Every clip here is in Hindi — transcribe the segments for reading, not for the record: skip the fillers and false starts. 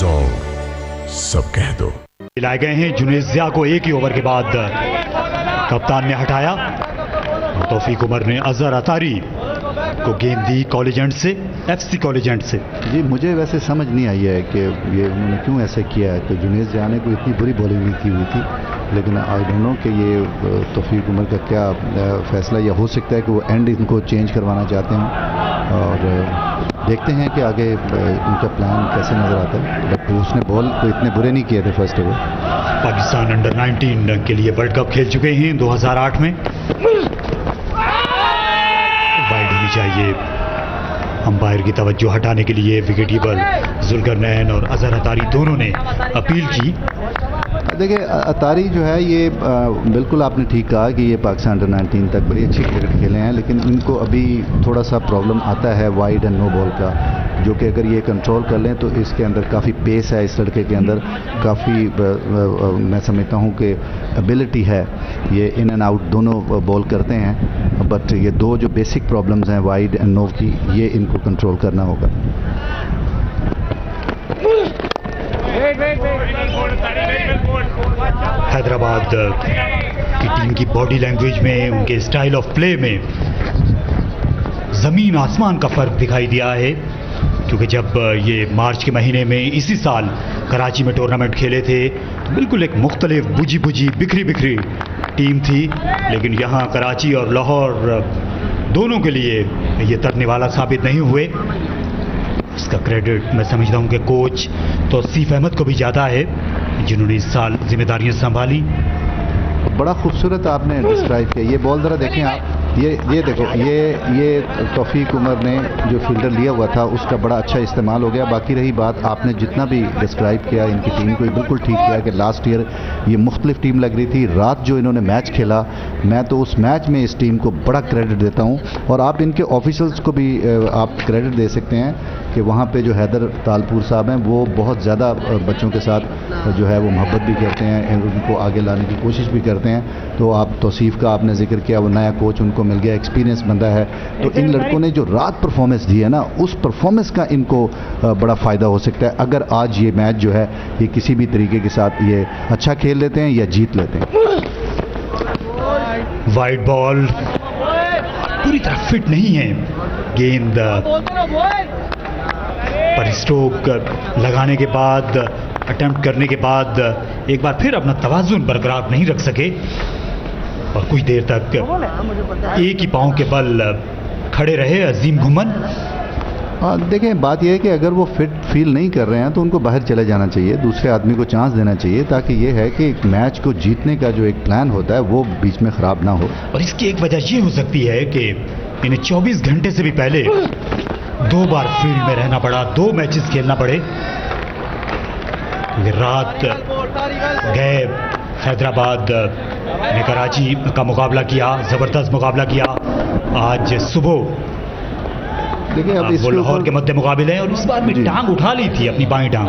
सॉन्ग सब कह दो। लाए गए हैं जुनेजिया को एक ही ओवर के बाद कप्तान ने हटाया। तौफीक उमर ने अजहर अतारी को गेंद दी कॉलेजेंट से, एफसी कॉलेजेंट से। जी मुझे वैसे समझ नहीं आई है कि ये उन्होंने क्यों ऐसे किया है कि जुनेजिया ने कोई इतनी बुरी बॉलिंग नहीं की हुई थी, लेकिन आई डोंट नो कि ये तौफीक उमर का क्या फैसला, या हो सकता है कि वो एंड इनको चेंज करवाना चाहते हैं और देखते हैं कि आगे उनका प्लान कैसे नज़र आता है। बट उसने बॉल को इतने बुरे नहीं किए थे फर्स्ट ओवर। पाकिस्तान अंडर 19 के लिए वर्ल्ड कप खेल चुके हैं 2008 में। वाइड होनी चाहिए। अंपायर की तवज्जो हटाने के लिए विकेट कीपर जुल्करनैन और अजहर अतारी दोनों ने अपील की। देखिए अतारी जो है ये बिल्कुल आपने ठीक कहा कि ये पाकिस्तान अंडर 19 तक बड़ी अच्छी क्रिकेट खेले हैं, लेकिन इनको अभी थोड़ा सा प्रॉब्लम आता है वाइड एंड नो बॉल का, जो कि अगर ये कंट्रोल कर लें तो इसके अंदर काफ़ी पेस है, इस लड़के के अंदर काफ़ी मैं समझता हूँ कि एबिलिटी है, ये इन एंड आउट दोनों बॉल करते हैं। बट ये दो जो बेसिक प्रॉब्लम्स हैं वाइड एंड नो की, ये इनको कंट्रोल करना होगा। हैदराबाद की टीम की बॉडी लैंग्वेज में, उनके स्टाइल ऑफ प्ले में ज़मीन आसमान का फ़र्क दिखाई दिया है, क्योंकि जब ये मार्च के महीने में इसी साल कराची में टूर्नामेंट खेले थे तो बिल्कुल एक मुख्तलिफ बुझी बुझी बिखरी बिखरी टीम थी, लेकिन यहाँ कराची और लाहौर दोनों के लिए ये तरने वाला साबित नहीं हुए। इसका क्रेडिट मैं समझता हूँ कि कोच तौसीफ अहमद को भी ज़्यादा है, जिन्होंने इस साल जिम्मेदारियां संभाली। बड़ा खूबसूरत आपने डिस्क्राइब किया। ये बॉल ज़रा देखें आप, ये देखो, ये तौफीक उमर ने जो फील्डर लिया हुआ था उसका बड़ा अच्छा इस्तेमाल हो गया। बाकी रही बात, आपने जितना भी डिस्क्राइब किया इनकी टीम को, बिल्कुल ठीक किया कि लास्ट ईयर ये मुख्तलिफ टीम लग रही थी। रात जो इन्होंने मैच खेला, मैं तो उस मैच में इस टीम को बड़ा क्रेडिट देता हूँ, और आप इनके ऑफिसल्स को भी आप क्रेडिट दे सकते हैं कि वहाँ पे जो हैदर तालपुर साहब हैं वो बहुत ज़्यादा बच्चों के साथ जो है वो मोहब्बत भी करते हैं, उनको आगे लाने की कोशिश भी करते हैं। तो आप तौसीफ का आपने जिक्र किया, वो नया कोच उनको मिल गया, एक्सपीरियंस बंदा है, तो इन लड़कों ने जो रात परफॉर्मेंस दी है ना, उस परफॉर्मेंस का इनको बड़ा फ़ायदा हो सकता है अगर आज ये मैच जो है ये किसी भी तरीके के साथ ये अच्छा खेल लेते हैं या जीत लेते हैं। वाइड बॉल पूरी तरह फिट नहीं है, गेंद पर स्ट्रोक लगाने के बाद, अटेम्प्ट करने के बाद एक बार फिर अपना तवाज़ुन बरकरार नहीं रख सके और कुछ देर तक एक ही पांव के बल खड़े रहे अजीम घुमन। देखें बात यह है कि अगर वो फिट फील नहीं कर रहे हैं तो उनको बाहर चले जाना चाहिए, दूसरे आदमी को चांस देना चाहिए, ताकि ये है कि मैच को जीतने का जो एक प्लान होता है वो बीच में ख़राब ना हो। और इसकी एक वजह ये हो सकती है कि इन्हें 24 घंटे से भी पहले 2 बार फील्ड में रहना पड़ा, 2 मैचेस खेलना पड़े। रात गए हैदराबाद ने कराची का मुकाबला किया, ज़बरदस्त मुकाबला किया। आज सुबह देखिए अब वो लाहौर के मध्य मुकाबले हैं और इस बार में टांग उठा ली थी, अपनी बाईं टांग।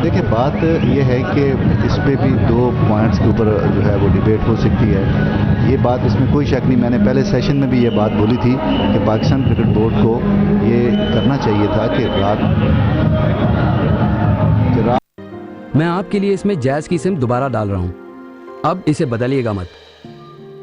देखिए बात यह है कि इस पे भी 2 पॉइंट्स के ऊपर जो है वो डिबेट हो सकती है। ये बात, इसमें कोई शक नहीं, मैंने पहले सेशन में भी ये बात बोली थी कि पाकिस्तान क्रिकेट बोर्ड को ये करना चाहिए था कि रात मैं आपके लिए इसमें जैज़ की सिम दोबारा डाल रहा हूँ, अब इसे बदलिएगा मत।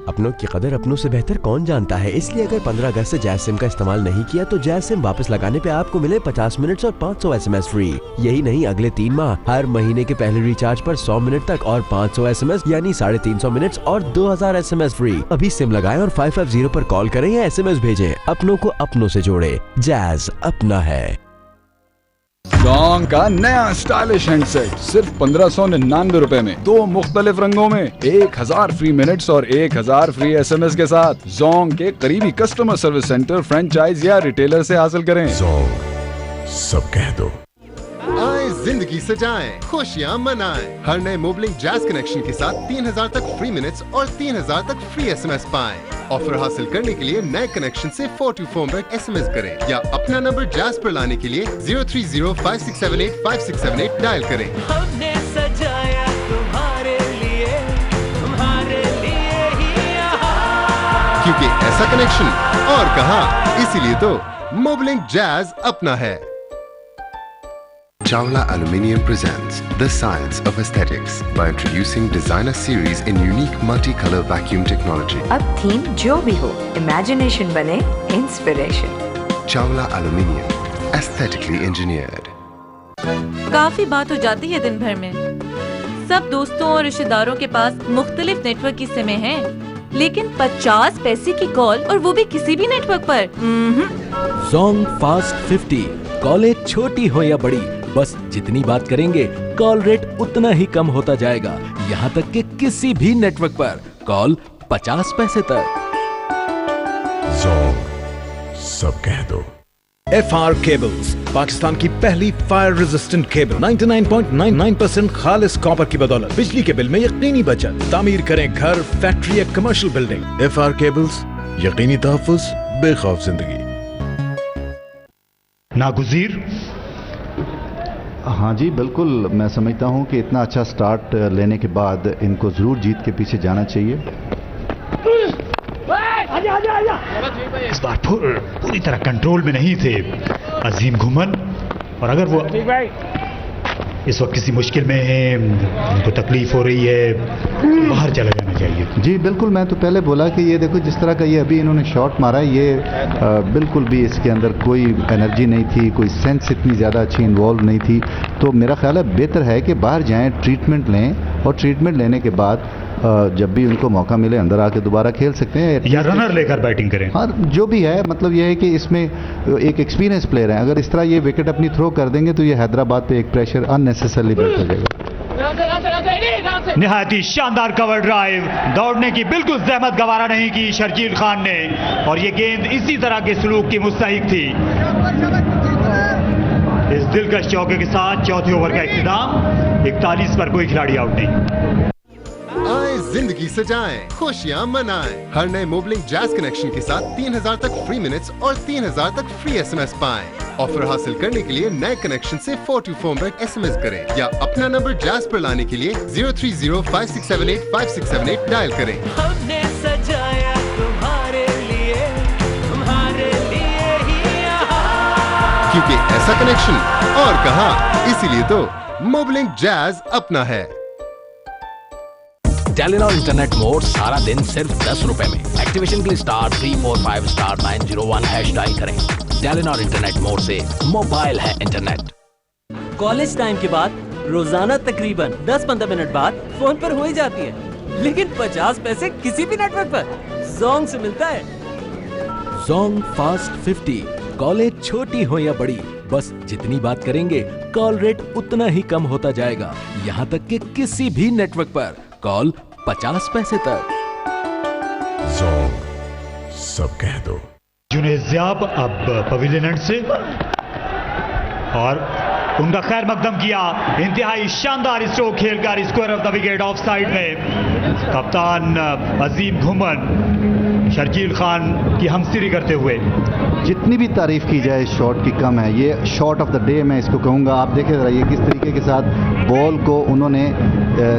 अपनों की कदर अपनों से बेहतर कौन जानता है, इसलिए अगर 15 अगस्त से जैज़ सिम का इस्तेमाल नहीं किया तो जैज़ सिम वापस लगाने पे आपको मिले 50 मिनट्स और 500 SMS फ्री। यही नहीं, अगले 3 माह हर महीने के पहले रिचार्ज पर 100 मिनट तक और 500 SMS यानी 350 मिनट्स और 2000 SMS फ्री। अभी सिम लगाएं और 550 पर कॉल करें या SMS भेजें। अपनों को अपनों से जोड़े, जैज़ अपना है। जोंग का नया स्टाइलिश हैंडसेट सिर्फ 1599 रुपए में, 2 मुख्तलिफ रंगों में, 1000 फ्री मिनट्स और 1000 फ्री SMS के साथ जोंग के करीबी कस्टमर सर्विस सेंटर, फ्रेंचाइज या रिटेलर से हासिल करें। जोंग सब कह दो। आए जिंदगी सजाएं, खुशियां मनाएं। हर नए मोबलिंक जैज कनेक्शन के साथ 3000 तक फ्री मिनट्स और 3000 तक फ्री SMS पाएं। ऑफर हासिल करने के लिए नए कनेक्शन से 424 पर SMS करें या अपना नंबर जैज पर लाने के लिए 03056785678 डायल करें। हमने सजाया तुम्हारे लिए ही यहाँ। क्योंकि ऐसा कनेक्शन और कहाँ, इसीलिए तो मोबलिंक जैज अपना है। Chawla Aluminium presents The Science of Aesthetics by introducing designer series in unique multicolor vacuum technology. अब थीम जो भी हो, इमेजिनेशन बने inspiration. Chawla Aluminium, aesthetically engineered. काफी बात हो जाती है दिन भर में। सब दोस्तों और रिश्तेदारों के पास मुख्तलिफ नेटवर्क की सिमें हैं, लेकिन 50 पैसे की कॉल और वो भी किसी भी नेटवर्क पर। Zong Fast 50 कॉलेज छोटी हो या बड़ी, बस जितनी बात करेंगे कॉल रेट उतना ही कम होता जाएगा। यहाँ तक कि किसी भी नेटवर्क पर कॉल 50 पैसे तक। जोंग, सब कह दो। FR Cables, पाकिस्तान की पहली फायर रेजिस्टेंट केबल, 99.99% खालिस कॉपर की बदौलत बिजली के बिल में यकीनी बचत। तामीर करें घर, फैक्ट्री या कमर्शियल बिल्डिंग। FR Cables, यकीनी तहफ़्फ़ुज़, बेखौफ जिंदगी। नागुज़ीर। हाँ जी बिल्कुल, मैं समझता हूँ कि इतना अच्छा स्टार्ट लेने के बाद इनको ज़रूर जीत के पीछे जाना चाहिए। इस बार पूरी तरह कंट्रोल में नहीं थे अजीम घुमन, और अगर वो इस वक्त किसी मुश्किल में है, उनको तकलीफ हो रही है, बाहर चला जाना चाहिए। जी बिल्कुल, मैं तो पहले बोला कि ये देखो जिस तरह का ये अभी इन्होंने शॉट मारा, ये बिल्कुल भी इसके अंदर कोई एनर्जी नहीं थी, कोई सेंस इतनी ज़्यादा अच्छी इन्वॉल्व नहीं थी। तो मेरा ख्याल है बेहतर है कि बाहर जाएं, ट्रीटमेंट लें, और ट्रीटमेंट लेने के बाद जब भी उनको मौका मिले अंदर आके दोबारा खेल सकते हैं या रनर लेकर बैटिंग करें। हाँ, जो भी है, मतलब ये है कि इसमें एक एक्सपीरियंस प्लेयर है, अगर इस तरह ये विकेट अपनी थ्रो कर देंगे तो ये हैदराबाद पे एक प्रेशर अननेसेसरली बिल्ड हो जाएगा। निहायत ही शानदार कवर ड्राइव, दौड़ने की बिल्कुल जहमत गवारा नहीं की शर्जील खान ने, और ये गेंद इसी तरह के सलूक की मुस्तहिक थी। इस दिलकश चौके के साथ चौथे ओवर का इख्तिताम, 41 पर कोई खिलाड़ी आउट नहीं। आए जिंदगी सजाएं, खुशियां मनाएं। हर नए मोबलिंग जैज कनेक्शन के साथ 3000 तक फ्री मिनट्स और 3000 तक फ्री SMS पाएं। ऑफर हासिल करने के लिए नए कनेक्शन से 424 पर SMS करें या अपना नंबर जैज पर लाने के लिए 03056785678 डायल करें। हमने सजाया तुम्हारे लिए ही यहाँ। क्योंकि ऐसा कनेक्शन और कहाँ, इसीलिए तो मोबलिंग जैज अपना है। टेलीनॉर इंटरनेट मोड सारा दिन सिर्फ 10 रुपए में। एक्टिवेशन के लिए *345*901# डायल करें। टेलीनॉर इंटरनेट मोड से मोबाइल है इंटरनेट। कॉलेज टाइम के बाद रोजाना तकरीबन 10-15 मिनट बाद फोन पर हो ही जाती है, लेकिन 50 पैसे किसी भी नेटवर्क पर जोंग से मिलता है। Zong Fast 50 कॉलेज छोटी हो या बड़ी, बस जितनी बात करेंगे कॉल रेट उतना ही कम होता जाएगा। यहाँ तक कि किसी भी नेटवर्क पर कॉल 50 पैसे तक। जोंग, सब कह दो। जुनेद ज़ियाब अब पवेलियन एंड से, और उनका खैर मकदम किया, इंतहाई शानदार स्ट्रोक खेलकर square of the wicket of side में कप्तान अजीम घुमन शर्जील खान की हमसिरी करते हुए। जितनी भी तारीफ की जाए शॉट की कम है। ये शॉट ऑफ द डे मैं इसको कहूँगा। आप देखें ज़रा ये किस तरीके के साथ बॉल को उन्होंने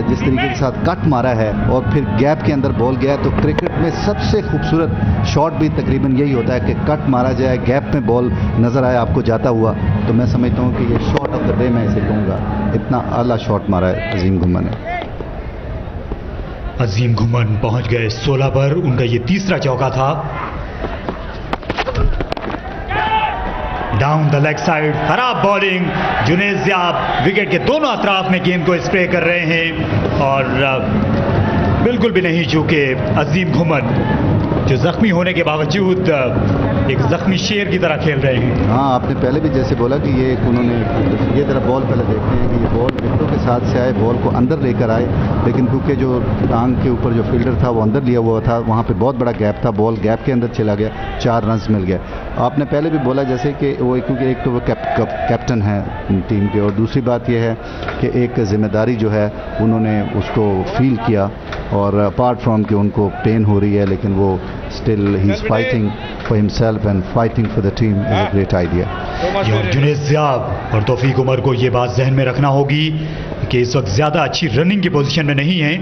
जिस तरीके के साथ कट मारा है और फिर गैप के अंदर बॉल गया। तो क्रिकेट में सबसे खूबसूरत शॉट भी तकरीबन यही होता है कि कट मारा जाए, गैप में बॉल नज़र आए आपको जाता हुआ। तो मैं समझता हूँ कि ये शॉट ऑफ द डे मैं इसे कहूँगा। इतना आला शॉट मारा है अजीम घुमन ने। अजीम घुमन पहुंच गए 16 पर, उनका ये तीसरा चौका था। डाउन द लेग साइड, खराब बॉलिंग। जुनेद ज़ियाब विकेट के दोनों अतराफ में गेंद को स्प्रे कर रहे हैं और बिल्कुल भी नहीं चूके अजीम घुमन, जो जख्मी होने के बावजूद एक जख्मी शेर की तरह खेल रहे हैं। हाँ, आपने पहले भी जैसे बोला कि ये उन्होंने ये तरह बॉल पहले देखते हैं कि ये बॉल विकेटों के साथ से आए, बॉल को अंदर लेकर आए, लेकिन क्योंकि जो टांग के ऊपर जो फील्डर था वो अंदर लिया हुआ था, वहाँ पे बहुत बड़ा गैप था, बॉल गैप के अंदर चला गया, 4 रन मिल गया। आपने पहले भी बोला जैसे कि वो क्योंकि एक तो वो कैप्टन है टीम के, और दूसरी बात यह है कि एक जिम्मेदारी जो है उन्होंने उसको फील किया, और अपार्ट फ्रॉम कि उनको पेन हो रही है, लेकिन वो still he is fighting for himself and fighting for the team is a great idea. Junaid Ziyab और तौफीक उमर को ये बात जहन में रखना होगी कि इस वक्त ज़्यादा अच्छी रनिंग की पोजीशन में नहीं है,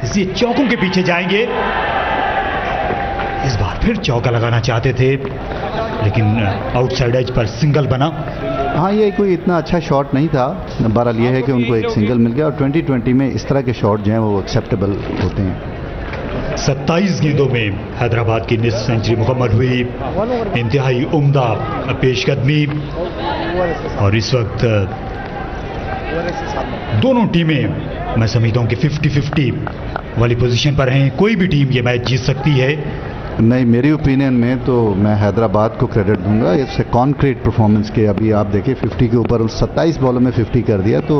इसलिए चौकों के पीछे जाएंगे। इस बार फिर चौका लगाना चाहते थे, लेकिन आउटसाइड एज पर सिंगल बना। हाँ, ये कोई इतना अच्छा शॉट नहीं था। बहरहाल ये है कि उनको एक सिंगल मिल गया और 2020 में इस तरह के शॉट जो हैं वो एक्सेप्टेबल होते हैं। 27 गेंदों में हैदराबाद की निस्फ सेंचुरी मुकम्मल हुई। इंतहाई उम्दा पेशकदमी और इस वक्त दोनों टीमें मैं समझता हूँ कि 50-50 वाली पोजीशन पर हैं। कोई भी टीम ये मैच जीत सकती है। नहीं, मेरी ओपिनियन में तो मैं हैदराबाद को क्रेडिट दूंगा इससे कॉन्क्रीट परफॉर्मेंस के। अभी आप देखिए 50 के ऊपर 27 बॉलों में 50 कर दिया, तो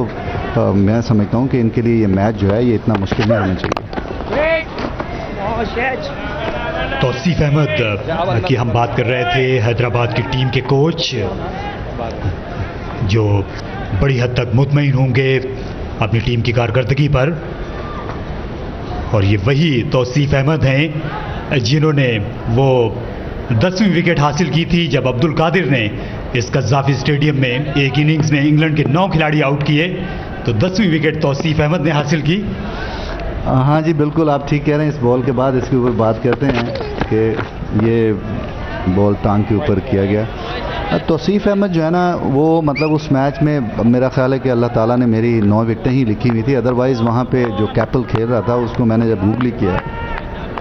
मैं समझता हूँ कि इनके लिए ये मैच जो है ये इतना मुश्किल नहीं होना चाहिए। तौसीफ अहमद की हम बात कर रहे थे, हैदराबाद की टीम के कोच जो बड़ी हद तक मुतमईन होंगे अपनी टीम की कारकर्दगी पर। और ये वही तौसीफ अहमद हैं जिन्होंने वो 10वीं विकेट हासिल की थी जब अब्दुल कादिर ने इस कज़ाफी स्टेडियम में एक इनिंग्स में इंग्लैंड के 9 खिलाड़ी आउट किए, तो 10वीं विकेट तौसीफ अहमद ने हासिल की। हाँ जी, बिल्कुल आप ठीक कह रहे हैं। इस बॉल के बाद इसके ऊपर बात करते हैं कि ये बॉल टांग के ऊपर किया गया। तौसीफ अहमद जो है ना, वो मतलब उस मैच में मेरा ख्याल है कि अल्लाह ताला ने मेरी 9 विकेटें ही लिखी हुई थी। अदरवाइज़ वहाँ पे जो कैपल खेल रहा था उसको मैंने जब गूगली किया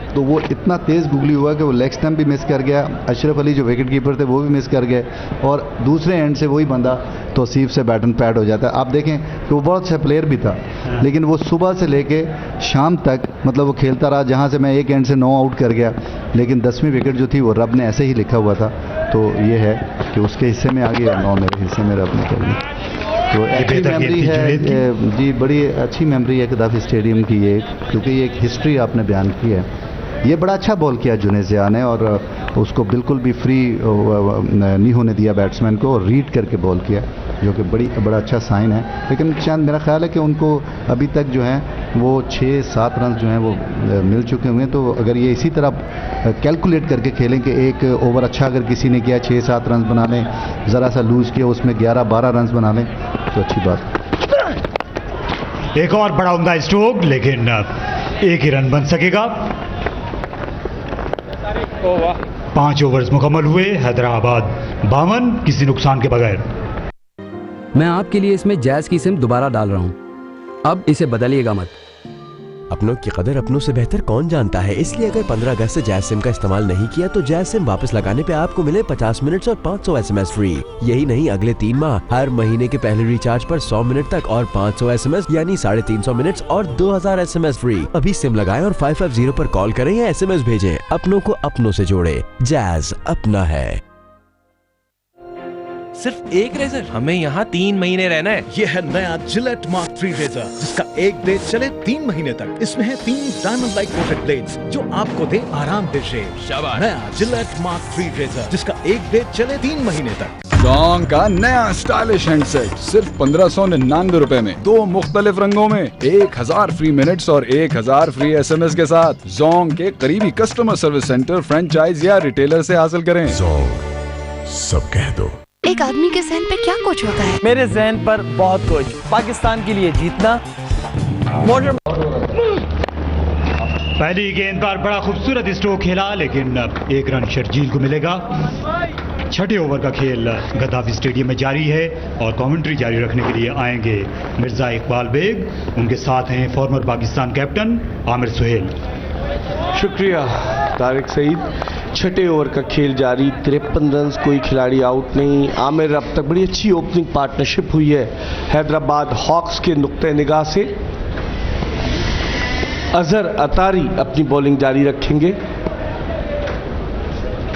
तो वो इतना तेज़ गूगली हुआ कि वो लेग स्टंप भी मिस कर गया। अशरफ अली जो विकेट कीपर थे वो भी मिस कर गए और दूसरे एंड से वही बंदा तौसीफ से बैट एंड पैड हो जाता है। आप देखें कि वो बहुत अच्छा प्लेयर भी था, लेकिन वो सुबह से लेके शाम तक मतलब वो खेलता रहा। जहाँ से मैं एक एंड से 9 आउट कर गया, लेकिन 10वीं विकेट जो थी वो रब ने ऐसे ही लिखा हुआ था। तो ये है कि उसके हिस्से में आ गया 9, मेरे हिस्से में रब ने कर दिया। तो अच्छी मेमोरी है जी, बड़ी अच्छी मेमोरी है कज़ाफी स्टेडियम की ये, क्योंकि ये एक हिस्ट्री आपने बयान की है। ये बड़ा अच्छा बॉल किया जुनैद ज़िया ने और उसको बिल्कुल भी फ्री नहीं होने दिया बैट्समैन को, और रीड करके बॉल किया, जो कि बड़ा अच्छा साइन है। लेकिन शायद मेरा ख्याल है कि उनको अभी तक जो है वो 6-7 रन जो हैं वो मिल चुके हुए हैं। तो अगर ये इसी तरह कैलकुलेट करके खेलें कि एक ओवर अच्छा अगर किसी ने किया 6-7 रन बना लें, ज़रा सा लूज़ किया उसमें 11-12 रन बना लें तो अच्छी बात। एक और बड़ा उम्दा स्ट्रोक, लेकिन एक ही रन बन सकेगा। 5 ओवर्स मुकम्मल हुए, हैदराबाद 52 किसी नुकसान के बगैर। मैं आपके लिए इसमें जैज़ की सिम दोबारा डाल रहा हूँ, अब इसे बदलिएगा मत। अपनों की कदर अपनों से बेहतर कौन जानता है, इसलिए अगर 15 अगस्त से जैज़ सिम का इस्तेमाल नहीं किया तो जैज़ सिम वापस लगाने पे आपको मिले 50 मिनट्स और 500 SMS फ्री। यही नहीं, अगले 3 माह हर महीने के पहले रिचार्ज पर 100 मिनट तक और 500 SMS यानी 350 मिनट्स और 2000 SMS फ्री। अभी सिम लगाएं और 550 पर कॉल करें या SMS भेजें। अपनों को अपनों से जोड़े, जैज़ अपना है। सिर्फ एक रेजर, हमें यहाँ 3 महीने रहना है। ये है नया जिलेट मार्क 3 रेजर, जिसका एक ब्लेड चले 3 महीने तक। इसमें है 3 डायमंड लाइक कोटेड ब्लेड्स जो आपको दे आरामदेह शेव। शाबाश। नया जिलेट मार्क 3 रेजर, जिसका एक ब्लेड चले 3 महीने तक। जोंग का नया स्टाइलिश हैंडसेट सिर्फ 1599 रुपए में, 2 मुख्तलिफ रंगों में, 1000 फ्री मिनट्स और 1000 फ्री SMS के साथ। जोंग के करीबी कस्टमर सर्विस सेंटर, फ्रेंचाइज या रिटेलर से हासिल करें। जोंग सब कह दो। एक आदमी के ज़हन पे क्या कुछ होता है? मेरे ज़हन पर बहुत कुछ। पाकिस्तान के लिए जीतना, पहली गेंद पर बड़ा खूबसूरत स्ट्रोक खेला, लेकिन 1 रन शर्जील को मिलेगा। 6ठे ओवर का खेल गद्दाफी स्टेडियम में जारी है और कमेंट्री जारी रखने के लिए आएंगे मिर्जा इकबाल बेग। उनके साथ हैं फॉर्मर पाकिस्तान कैप्टन आमिर सुहेल। शुक्रिया तारिक सईद। 6ठे ओवर का खेल जारी, 53 रन, कोई खिलाड़ी आउट नहीं। आमिर, अब तक बड़ी अच्छी ओपनिंग पार्टनरशिप हुई है हैदराबाद हॉक्स के नुक्ते निगाह से। अजहर अतारी अपनी बॉलिंग जारी रखेंगे।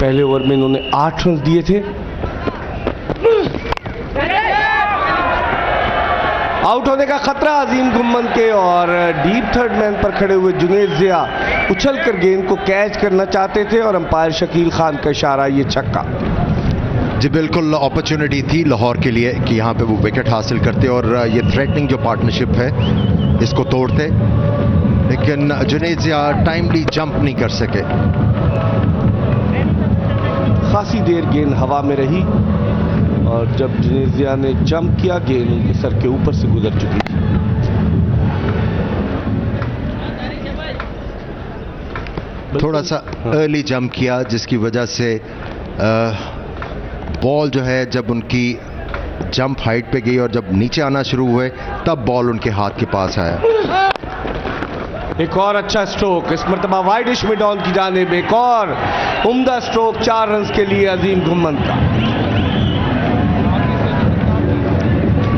पहले ओवर में इन्होंने 8 रन दिए थे। आउट होने का खतरा अजीम गुम्मन के, और डीप थर्ड मैन पर खड़े हुए जुनैद ज़िया उछलकर गेंद को कैच करना चाहते थे और अंपायर शकील खान का इशारा, ये छक्का। जी बिल्कुल, अपॉर्चुनिटी थी लाहौर के लिए कि यहाँ पे वो विकेट हासिल करते और ये थ्रेटनिंग जो पार्टनरशिप है इसको तोड़ते, लेकिन जुनैद ज़िया टाइमली जंप नहीं कर सके। खासी देर गेंद हवा में रही और जब जुनैद ज़िया ने जंप किया, गेंद उनके सर के ऊपर से गुजर चुकी थी। थोड़ा सा अर्ली जंप किया, जिसकी वजह से बॉल जो है जब उनकी जंप हाइट पे गई और जब नीचे आना शुरू हुए तब बॉल उनके हाथ के पास आया। एक और अच्छा स्ट्रोक, इस मरतबा वाइडिश मिड ऑन की जानिब, एक और उम्दा स्ट्रोक 4 रन के लिए अजीम घुम्मन का।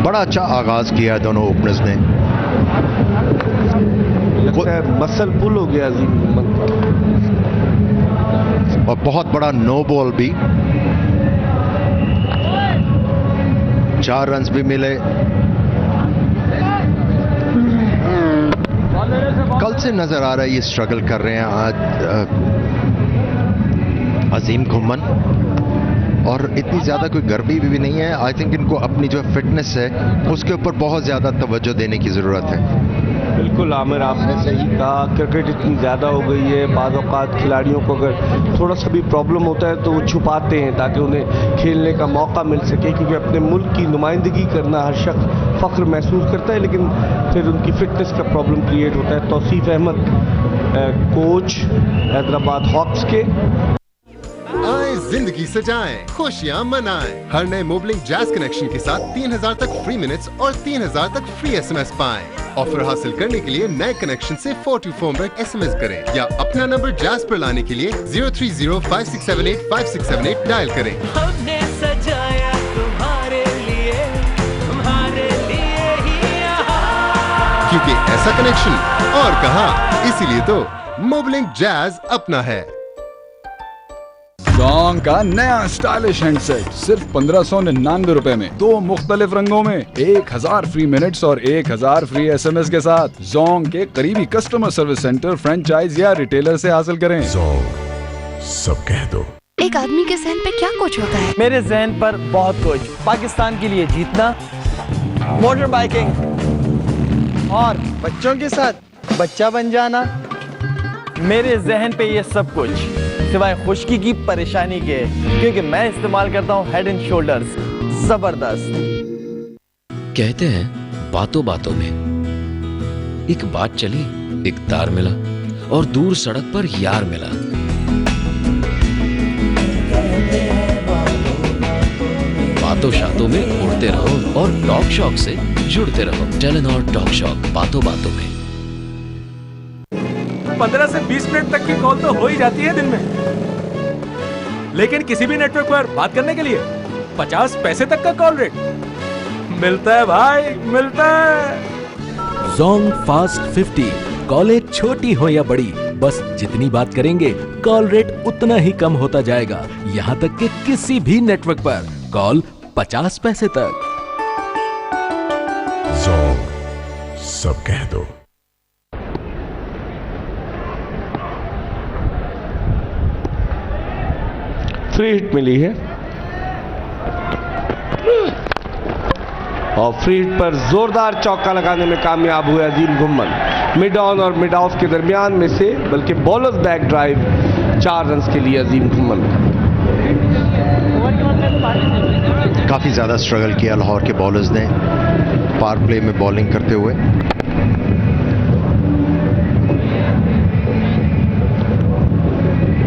बड़ा अच्छा आगाज किया दोनों ओपनर्स ने। मसल पुल हो गया अजीम घुम्मन का, और बहुत बड़ा नो बॉल भी, 4 रन भी मिले। कल से नजर आ रहा है ये स्ट्रगल कर रहे हैं आज अजीम घुम्मन, और इतनी ज्यादा कोई गर्मी भी नहीं है। आई थिंक इनको अपनी जो फिटनेस है उसके ऊपर बहुत ज्यादा तवज्जो देने की जरूरत है। बिल्कुल आमिर, आपने सही कहा, क्रिकेट इतनी ज़्यादा हो गई है, बाज़ औक़ात खिलाड़ियों को अगर थोड़ा सा भी प्रॉब्लम होता है तो वो छुपाते हैं ताकि उन्हें खेलने का मौका मिल सके, क्योंकि अपने मुल्क की नुमाइंदगी करना हर शख्स फ़ख्र महसूस करता है, लेकिन फिर उनकी फ़िटनेस का प्रॉब्लम क्रिएट होता है। तौसीफ अहमद कोच हैदराबाद हॉक्स के। आए जिंदगी सजाएं, खुशियां मनाएं। हर नए मोबलिंग जैज कनेक्शन के साथ 3000 तक फ्री मिनट्स और 3000 तक फ्री SMS पाएं। ऑफर हासिल करने के लिए नए कनेक्शन से 424 पर SMS करें या अपना नंबर जैज पर लाने के लिए 03056785678 डायल करें। हमने सजाया तुम्हारे लिए ही यहाँ। क्योंकि ऐसा कनेक्शन और कहां, इसीलिए तो मोबलिंग जैज अपना है। जोंग का नया स्टाइलिश हैंडसेट सिर्फ 1599 रुपए में, 2 मुख्तलिफ रंगों में, 1000 फ्री मिनट्स और 1000 फ्री SMS के साथ जोंग के करीबी कस्टमर सर्विस सेंटर, फ्रेंचाइज या रिटेलर से हासिल करें। जोंग, सब कह दो। एक आदमी के जहन पे क्या कुछ होता है? मेरे जहन पर बहुत कुछ, पाकिस्तान के लिए जीतना, मोटर बाइकिंग और बच्चों के साथ बच्चा बन जाना। मेरे जहन पे ये सब कुछ सिवाय खुश्की की परेशानी के, क्योंकि मैं इस्तेमाल करता हूँ हेड एंड शोल्डर्स। जबरदस्त। कहते हैं बातों बातों में एक बात चली, एक तार मिला और दूर सड़क पर यार मिला। बातों शातों में उड़ते रहो और टॉक शॉक से जुड़ते रहो। टेलेनॉर टॉक शॉक, बातों बातों में। 15 से 20 मिनट तक की कॉल तो हो ही जाती है दिन में, लेकिन किसी भी नेटवर्क पर बात करने के लिए 50 पैसे तक का कॉल रेट मिलता है भाई, मिलता है। जोंग फास्ट 50, कॉलें छोटी हो या बड़ी, बस जितनी बात करेंगे कॉल रेट उतना ही कम होता जाएगा। यहाँ तक कि किसी भी नेटवर्क पर कॉल 50 पैसे तक। जोंग, सब कह दो। फ्री हिट मिली है और फ्री हिट पर जोरदार चौका लगाने में कामयाब हुए अजीम घुम्मन। मिड ऑन और मिड ऑफ के दरमियान में से, बल्कि बॉलर्स बैक ड्राइव, 4 रन के लिए अजीम घुम्मन। काफी ज्यादा स्ट्रगल किया लाहौर के बॉलर्स ने पावर प्ले में बॉलिंग करते हुए।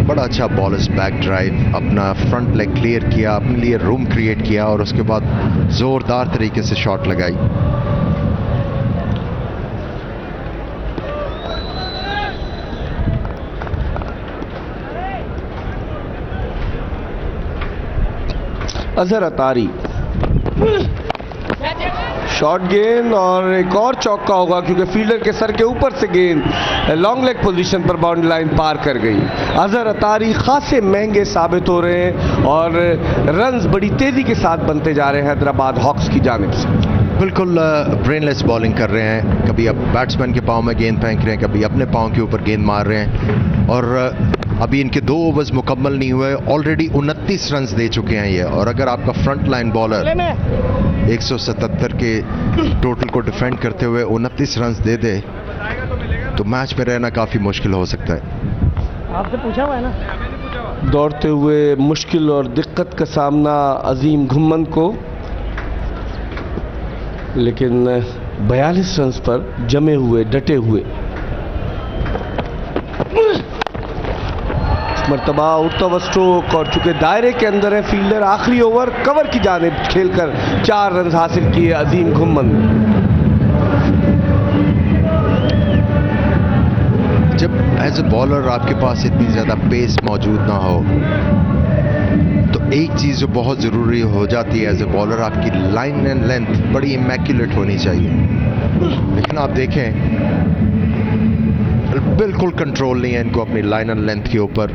बड़ा अच्छा बॉलर्स बैक ड्राइव, अपना फ्रंट लेग क्लियर किया, अपने लिए रूम क्रिएट किया और उसके बाद जोरदार तरीके से शॉट लगाई। अजहर अतारी शॉर्ट गेंद और एक और चौका होगा, क्योंकि फील्डर के सर के ऊपर से गेंद लॉन्ग लेग पोजीशन पर बाउंड्री लाइन पार कर गई। अजहर अतारी खासे महंगे साबित हो रहे हैं और रन्स बड़ी तेजी के साथ बनते जा रहे हैं हैदराबाद हॉक्स की जानिब से। बिल्कुल ब्रेनलेस बॉलिंग कर रहे हैं, कभी अब बैट्समैन के पांव में गेंद फेंक रहे हैं, कभी अपने पांव के ऊपर गेंद मार रहे हैं। और अभी इनके 2 ओवर्स मुकम्मल नहीं हुए, ऑलरेडी 29 रन दे चुके हैं ये। और अगर आपका फ्रंट लाइन बॉलर 177 के टोटल को डिफेंड करते हुए 29 रन दे दे तो मैच में रहना काफी मुश्किल हो सकता है। आपसे पूछा हुआ है ना। दौड़ते हुए मुश्किल और दिक्कत का सामना अजीम घुम्मन को, लेकिन 42 रन पर जमे हुए, डटे हुए। मरतबा उड़ता हुआ स्ट्रोक और चूंकि दायरे के अंदर है फील्डर, आखिरी ओवर कवर की जानिब खेलकर 4 रन हासिल किए अजीम घुम्मन। जब एज ए बॉलर आपके पास इतनी ज़्यादा पेस मौजूद ना हो तो एक चीज़ जो बहुत ज़रूरी हो जाती है एज ए बॉलर, आपकी लाइन एंड लेंथ बड़ी इमैक्युलेट होनी चाहिए। लेकिन आप देखें बिल्कुल कंट्रोल नहीं है इनको अपनी लाइन एंड लेंथ के ऊपर।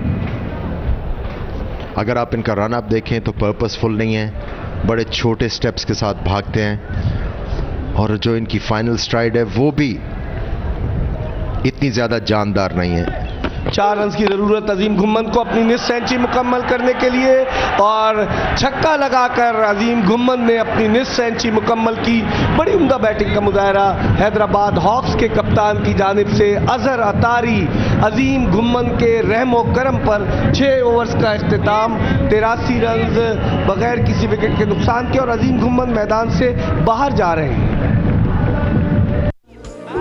अगर आप इनका रन अप देखें तो पर्पसफुल नहीं है, बड़े छोटे स्टेप्स के साथ भागते हैं और जो इनकी फाइनल स्ट्राइड है वो भी इतनी ज़्यादा जानदार नहीं है। 4 रन की जरूरत अजीम घुम्मन को अपनी निस सेंचुरी मुकम्मल करने के लिए और छक्का लगाकर अजीम घुम्मन ने अपनी निस सेंचुरी मुकम्मल की। बड़ी उम्दा बैटिंग का मुजाहरा हैदराबाद हॉक्स के कप्तान की जानिब से। अजहर अतारी अजीम घुम्मन के रहमो करम पर 6 ओवर्स का इख्तिताम, 83 रन बगैर किसी विकेट के नुकसान के और अजीम घुम्मन मैदान से बाहर जा रहे हैं।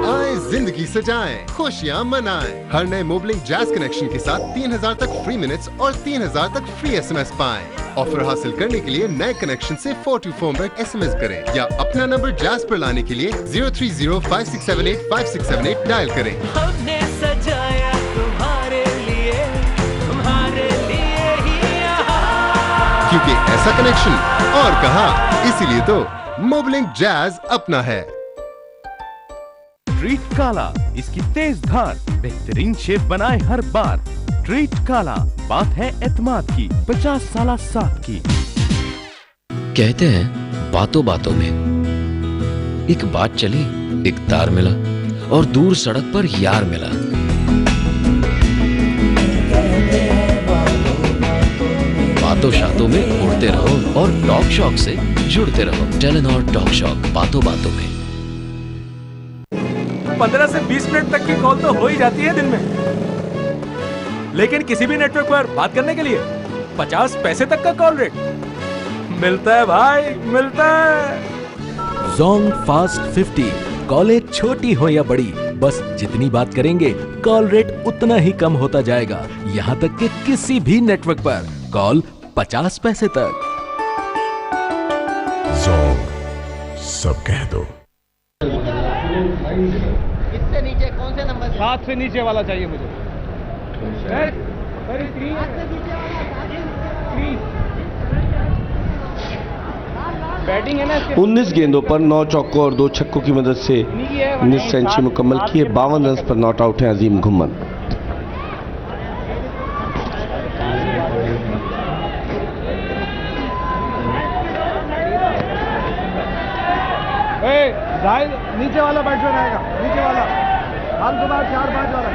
आए जिंदगी सजाएं, खुशियां मनाएं। हर नए मोबलिंग जैज कनेक्शन के साथ 3000 तक फ्री मिनट्स और 3000 तक फ्री एसएमएस पाएं। ऑफर हासिल करने के लिए नए कनेक्शन से 424 पर एसएमएस करें या अपना नंबर जैज पर लाने के लिए 03056785678 डायल करें। हमने सजाया तुम्हारे लिए ही यहाँ। क्योंकि ऐसा कनेक्शन और कहां, इसीलिए तो मोबलिंग जैज अपना है। ट्रीट काला, इसकी तेज धार बेहतरीन शेफ बनाए हर बार। ट्रीट काला, बात है एतमाद की, 50 साल साथ की। कहते हैं बातों बातों में एक बात चली, एक तार मिला और दूर सड़क पर यार मिला। बातों शातों में उड़ते रहो और टॉक शॉक से जुड़ते रहो। टेलीनॉर टॉक शॉक, बातों बातों में। 15 से 20 मिनट तक की कॉल तो हो ही जाती है दिन में, लेकिन किसी भी नेटवर्क पर बात करने के लिए 50 पैसे तक का कॉल रेट मिलता है भाई, मिलता है। जोंग फास्ट 50, कॉलें छोटी हो या बड़ी, बस जितनी बात करेंगे कॉल रेट उतना ही कम होता जाएगा। यहाँ तक कि किसी भी नेटवर्क पर कॉल 50 पैसे तक। जोंग, सब कह दो। इससे नीचे कौन से नंबर? 7 से नीचे वाला चाहिए मुझे। 19 गेंदों पर 9 चौकों और 2 छक्कों की मदद से निस सेंचुरी मुकम्मल किए। 52 रन पर नॉट आउट है अजीम घुम्मन। नीचे वाला बैट्समैन आएगा, नीचे वाला हाल के बाद 4-5 वाला।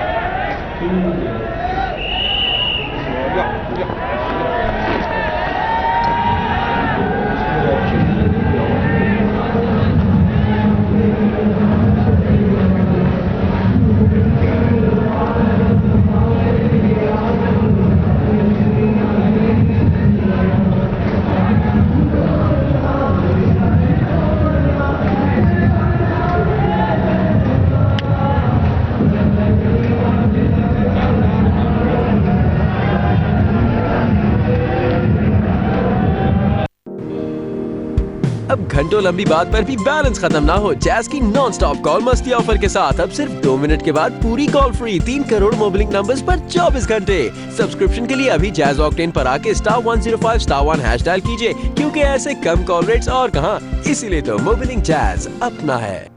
अब घंटों लंबी बात पर भी बैलेंस खत्म ना हो। जैज की नॉन स्टॉप कॉल मस्ती ऑफर के साथ अब सिर्फ 2 मिनट के बाद पूरी call free. 3 crore mobile numbers पर 24 घंटे। सब्सक्रिप्शन के लिए अभी जैज ऑक्टेन पर आके *105*1 हैश डायल कीजिए, क्योंकि ऐसे कम कॉल रेट्स और कहां, इसीलिए तो मोबाइल जैज अपना है।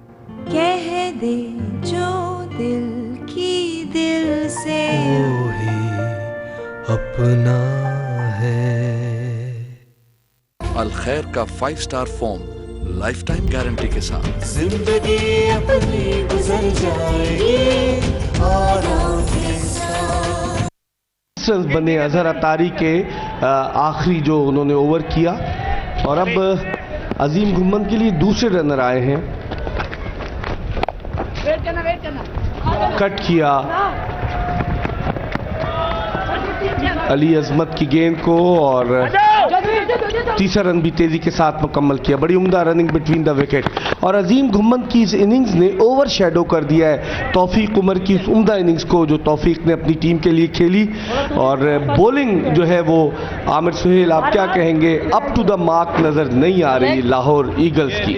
कह दे जो दिल की दिल से अपना है। अल खैर का 5 star foam life time guarantee के साथ। जिंदगी अपनी गुजर जाएगी औरों के साथ। रन बने अजहर अतारी के आखिरी जो उन्होंने ओवर किया और अब अजीम घुम्मन के लिए दूसरे रनर आए हैं। कट किया अली अजमत की गेंद को और तीसरा रन भी तेजी के साथ मुकम्मल किया। बड़ी उम्दा रनिंग बिटवीन द विकेट और अजीम घुम्मन की इस इनिंग्स ने ओवर शेडो कर दिया है तौफीक उमर की इस उम्दा इनिंग्स को जो तौफीक ने अपनी टीम के लिए खेली। और बॉलिंग जो है वो आमिर सुहेल आप क्या कहेंगे, अप टू द मार्क नजर नहीं आ रही लाहौर ईगल्स की?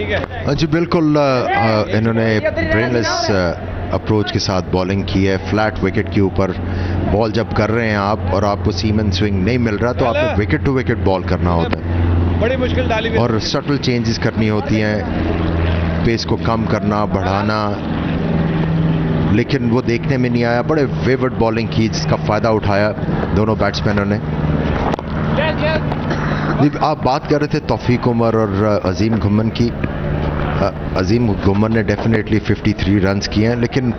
जी बिल्कुल, इन्होंने ब्रेनलेस अप्रोच के साथ बॉलिंग की है। फ्लैट विकेट के ऊपर बॉल जब कर रहे हैं आप और आपको सीमन स्विंग नहीं मिल रहा तो आपको विकेट टू विकेट बॉल करना होता है, बड़ी मुश्किल डाली और सटल चेंजेस करनी होती हैं, पेस को कम करना बढ़ाना, लेकिन वो देखने में नहीं आया। बड़े वेवर्ड बॉलिंग की जिसका फ़ायदा उठाया दोनों बैट्समैनों ने। आप बात कर रहे थे तौफीक उमर और अजीम घुम्मन की। अजीम घुम्मन ने डेफिनेटली 53 रन्स किए हैं, लेकिन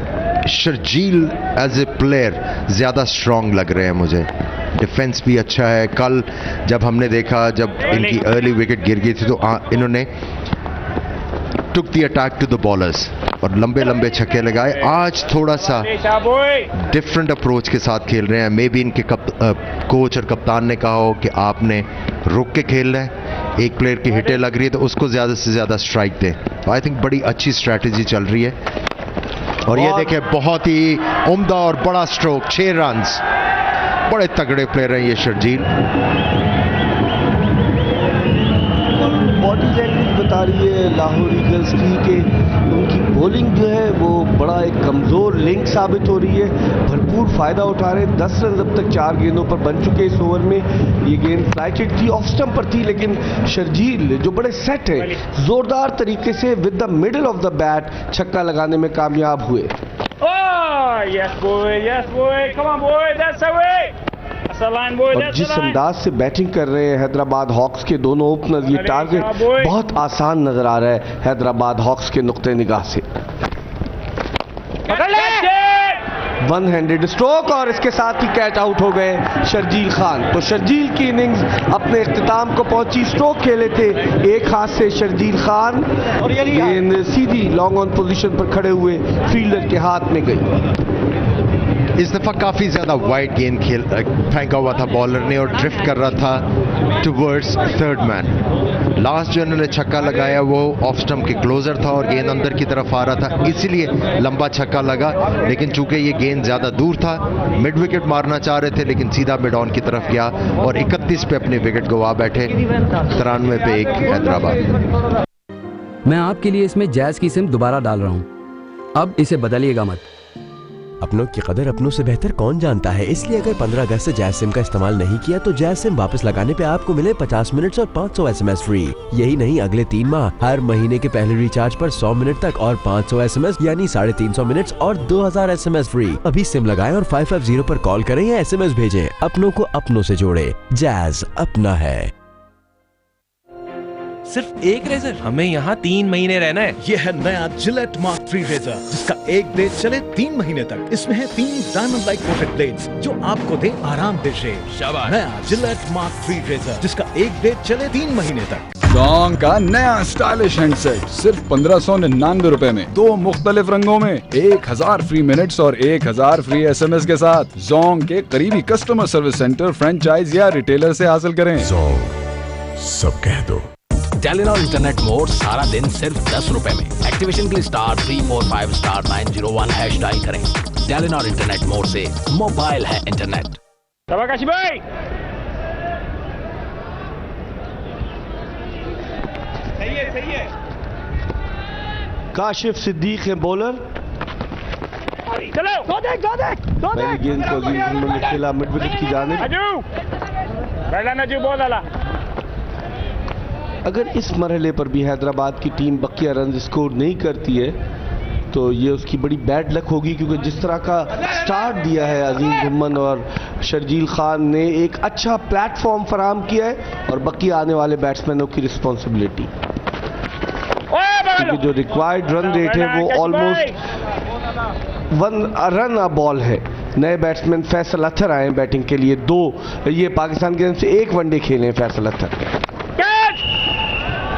शर्जील एज ए प्लेयर ज़्यादा स्ट्रॉन्ग लग रहे हैं मुझे। डिफेंस भी अच्छा है। कल जब हमने देखा जब इनकी अर्ली विकेट गिर गई थी तो इन्होंने took the attack to the bowlers और लंबे लंबे छक्के लगाए। आज थोड़ा सा डिफरेंट अप्रोच के साथ खेल रहे हैं। मे बी इनके कोच और कप्तान ने कहा हो कि आपने रुक के खेलना है, एक प्लेयर की हिटें लग रही है तो उसको ज़्यादा से ज़्यादा स्ट्राइक दें। आई थिंक बड़ी अच्छी स्ट्रैटेजी चल रही है। और ये देखें, बहुत ही उम्दा और बड़ा स्ट्रोक, 6 रन्स। बड़े तगड़े प्लेयर हैं ये शर्जील। बॉडी लैंग्वेज बता रही है लाहौर ईगल्स की कि उनकी बॉलिंग जो है वो बड़ा एक कमज़ोर लिंक साबित हो रही है। भरपूर फ़ायदा उठा रहे हैं। 10 रन अब तक 4 गेंदों पर बन चुके इस ओवर में। ये गेंद फ्लाई किक थी, ऑफ स्टंप पर थी, लेकिन शर्जील जो बड़े सेट है, ज़ोरदार तरीके से with the middle of the bat छक्का लगाने में कामयाब हुए। और जिस अंदाज से बैटिंग कर रहे हैं हैदराबाद हॉक्स के दोनों ओपनर, ये टारगेट बहुत आसान नजर आ रहा है हैदराबाद हॉक्स के नुक्ते निगाह से। वन हैंडेड स्ट्रोक और इसके साथ ही कैच आउट हो गए शर्जील खान। तो शर्जील की इनिंग्स अपने इख्तिताम को पहुंची। स्ट्रोक खेले थे एक हाथ से शर्जील खान और गेंद सीधी लॉन्ग ऑन पोजीशन पर खड़े हुए फील्डर के हाथ में गई। इस दफ़ा काफ़ी ज़्यादा वाइड गेंद फेंका हुआ था बॉलर ने और ड्रिफ्ट कर रहा था टुवर्ड्स थर्ड मैन। लास्ट जो इन्होंने छक्का लगाया वो ऑफ स्टंप के क्लोजर था और गेंद अंदर की तरफ आ रहा था, इसीलिए लंबा छक्का लगा। लेकिन चूंकि ये गेंद ज़्यादा दूर था, मिड विकेट मारना चाह रहे थे, लेकिन सीधा मिड ऑन की तरफ गया और 31 पे अपने विकेट गवा बैठे। 93 पे 1 हैदराबाद। मैं आपके लिए इसमें जैज की सिम दोबारा डाल रहा हूँ, अब इसे बदलिएगा मत। अपनों की कदर अपनों से बेहतर कौन जानता है, इसलिए अगर 15 अगस्त से जैज सिम का इस्तेमाल नहीं किया तो जैज सिम वापस लगाने पे आपको मिले 50 मिनट्स और 500 SMS फ्री। यही नहीं, अगले 3 माह हर महीने के पहले रिचार्ज पर 100 मिनट तक और 500 SMS यानी 350 मिनट्स और 2000 SMS फ्री। अभी सिम लगाएं और 550 पर कॉल करें या SMS भेजें। अपनों को अपनों से जोड़े, जैज अपना है। सिर्फ एक रेजर, हमें यहाँ 3 महीने रहना है। यह है नया जिलेट मार्क 3 रेजर जिसका एक ब्लेड चले 3 महीने तक। इसमें है 3 डायमंड लाइक कोटेड ब्लेड्स जो आपको दे आरामदेह शेव। शाबाश। नया जिलेट मार्क 3 रेजर जिसका एक ब्लेड चले 3 महीने तक। जोंग का नया स्टाइलिश हैंडसेट सिर्फ 1599 रुपए में, 2 मुख्तलिफ रंगों में, 1000 फ्री मिनट्स और 1000 फ्री SMS के साथ। जोंग के करीबी कस्टमर सर्विस सेंटर, फ्रेंचाइज या रिटेलर से हासिल करें। जोंग सब कह दो। टेलीनॉर इंटरनेट मोड सारा दिन सिर्फ 10 रुपए में। एक्टिवेशन के लिए *345*901# डायल करें। टेलीनॉर इंटरनेट मोड से मोबाइल है इंटरनेट। तबाकाशी भाई सही है। काशिफ सिद्दीक है बॉलर। चलो पहली गेंद को अजीम ने खेला मिड विकेट की जानिब। नजू बॉल डाला। अगर इस मरहले पर भी हैदराबाद की टीम बकिया रन स्कोर नहीं करती है तो ये उसकी बड़ी बैड लक होगी, क्योंकि जिस तरह का स्टार्ट दिया है अजीम घुम्मन और शर्जील खान ने, एक अच्छा प्लेटफॉर्म फराहम किया है और बकिया आने वाले बैट्समैनों की रिस्पॉन्सिबिलिटी, क्योंकि जो रिक्वायर्ड रन रेट है वो ऑलमोस्ट 1 रन अ बॉल है। नए बैट्समैन फैसल अत्तर आए बैटिंग के लिए। 2 ये पाकिस्तान की तरफ से 1 वनडे खेले हैं फैसल अत्तर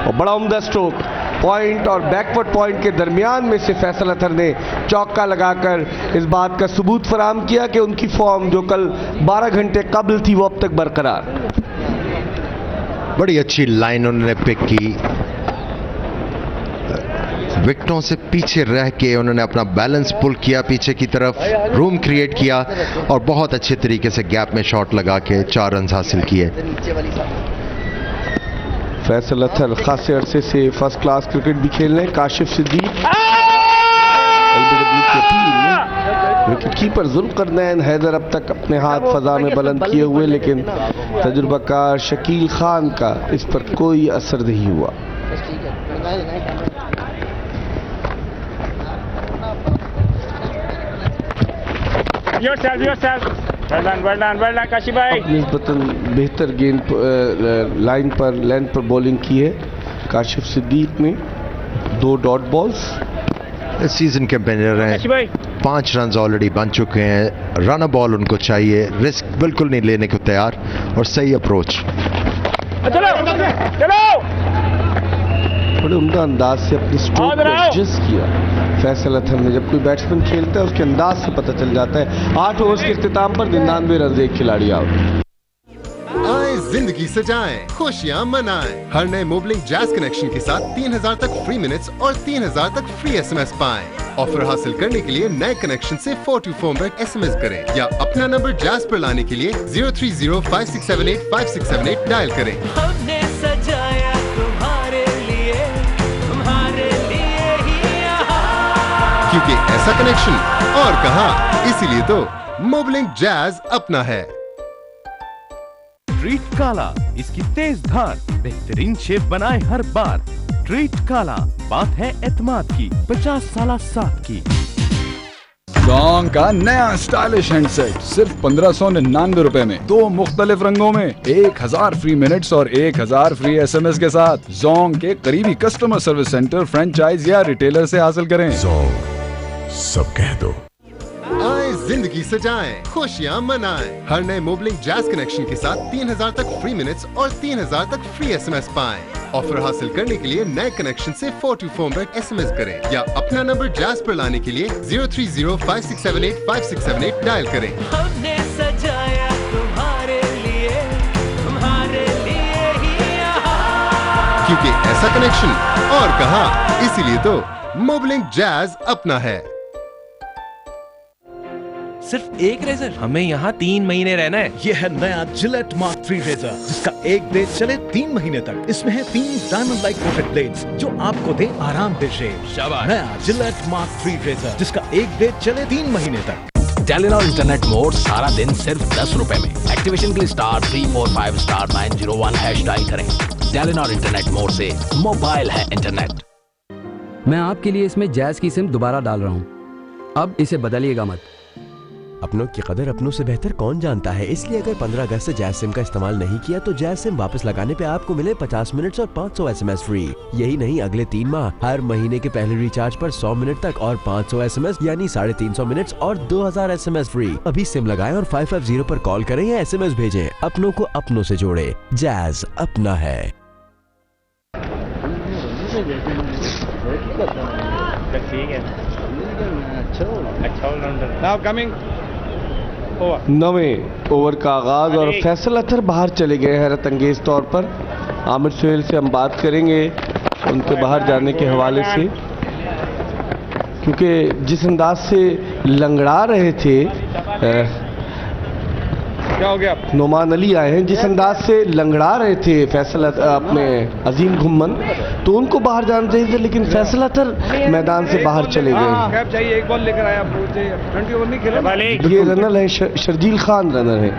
और बड़ा उम्दा स्ट्रोक पॉइंट और बैकवर्ड पॉइंट के दरमियान में से फैसल अत्तर ने चौका लगाकर इस बात का सबूत फराहम किया कि उनकी फॉर्म जो कल 12 घंटे कबल थी वो अब तक बरकरार। बड़ी अच्छी लाइन उन्होंने पिक की, विकेटों से पीछे रह के उन्होंने अपना बैलेंस पुल किया पीछे की तरफ, रूम क्रिएट किया और बहुत अच्छे तरीके से गैप में शॉट लगा के 4 रन हासिल किए। फैसल अत्तर खासे अरसे से फर्स्ट क्लास क्रिकेट भी खेल रहे हैं। काशिफ सिद्दीक विकेट कीपर जुल्फकरनैन हैदर अब तक अपने हाथ फजा में बुलंद किए हुए, लेकिन तजुर्बाकार शकील खान का इस पर कोई असर नहीं हुआ। निस्बतन बेहतर गेंद लाइन पर लेंथ पर बॉलिंग की है काशिफ सिद्दीक ने। 2 डॉट बॉल्स सीजन के बैनर हैं, 5 रन ऑलरेडी बन चुके हैं। रन बॉल उनको चाहिए, रिस्क बिल्कुल नहीं लेने को तैयार और सही अप्रोच। बड़े उम्दा अंदाज से अपनी स्ट्रोक को एडजस्ट किया फैसल अत्तर ने। जब कोई बैट्समैन खेलता है उसके अंदाज से पता चल जाता है। 8 ओवर्स के इख्तिताम पर 99 रन, एक खिलाड़ी आउट। आए जिंदगी सजाएं, खुशियां मनाएं। हर नए मोबलिंग जैज कनेक्शन के साथ 3000 तक फ्री मिनट्स और 3000 तक फ्री SMS पाएं। ऑफर हासिल करने के लिए नए कनेक्शन से 424 पर SMS करें या अपना नंबर जैज पर लाने के लिए 03056785678 डायल करें। हमने सजाया तुम्हारे लिए ही यहाँ। क्योंकि ऐसा कनेक्शन और कहां, इसीलिए तो मोबलिंग जैज अपना है। ट्रीट काला, इसकी तेज धार बेहतरीन शेप बनाए हर बार। ट्रीट काला, बात है एतमाद की, 50 साल साथ की। जोंग का नया स्टाइलिश हैंडसेट सिर्फ 1599 रुपए में, 2 मुख्तलिफ रंगों में, 1000 फ्री मिनट्स और 1000 फ्री SMS के साथ जोंग के करीबी कस्टमर सर्विस सेंटर, फ्रेंचाइज या रिटेलर से हासिल करें। जोंग, सब कह दो। आए जिंदगी सजाएं, खुशियां मनाएं। हर नए मोबलिंग जैज कनेक्शन के साथ 3000 तक फ्री मिनट्स और 3000 तक फ्री SMS पाएं। ऑफर हासिल करने के लिए नए कनेक्शन से 424 पर SMS करें या अपना नंबर जैज पर लाने के लिए 03056785678 डायल करें। हमने सजाया तुम्हारे लिए ही यहाँ। क्योंकि ऐसा कनेक्शन और कहां, इसीलिए तो मोबलिंग जैज अपना है। सिर्फ एक रेजर, हमें यहाँ 3 महीने रहना है। ये है नया जिलेट मार्क 3 रेजर, जिसका एक ब्लेड चले 3 महीने तक। इसमें है 3 डायमंड लाइक कोटेड ब्लेड्स जो आपको दे आरामदेह शेव। शाबाश। नया जिलेट मार्क 3 रेजर, जिसका एक ब्लेड चले 3 महीने तक। टेलीनॉर इंटरनेट मोड सारा दिन सिर्फ 10 रुपए में। एक्टिवेशन के लिए *345*901 हैश डायल करें। टेलीनॉर इंटरनेट मोड से मोबाइल है इंटरनेट। मैं आपके लिए इसमें जैज की सिम दोबारा डाल रहा हूँ, अब इसे बदलिएगा मत। अपनों की कदर अपनों से बेहतर कौन जानता है, इसलिए अगर 15 अगस्त से जैज सिम का इस्तेमाल नहीं किया तो जैज सिम वापस लगाने पे आपको मिले 50 मिनट्स और 500 SMS फ्री। यही नहीं, अगले 3 माह हर महीने के पहले रिचार्ज पर 100 मिनट तक और 500 SMS यानी 350 मिनट्स और 2000 SMS फ्री। अभी सिम लगाएं और 550 पर कॉल करें या SMS भेजें। अपनों को अपनों से जोड़े, जैज अपना है। नवें ओवर का आगाज और फैसल अत्तर बाहर चले गए हैरत अंगेज तौर पर। आमिर सुहेल से हम बात करेंगे उनके बाहर जाने के हवाले से, क्योंकि जिस अंदाज से लंगड़ा रहे थे क्या हो गया? नोमान अली आए हैं, जिस अंदाज से लंगड़ा रहे थे फैसल अपने अजीम घुम्मन, तो उनको बाहर जाना चाहिए था, लेकिन फैसल अत्तर मैदान से बाहर चले गए। कैप चाहिए, एक बॉल लेकर आया, 20 ओवर नहीं खेला। ये रनर है शर्जील खान, रनर है।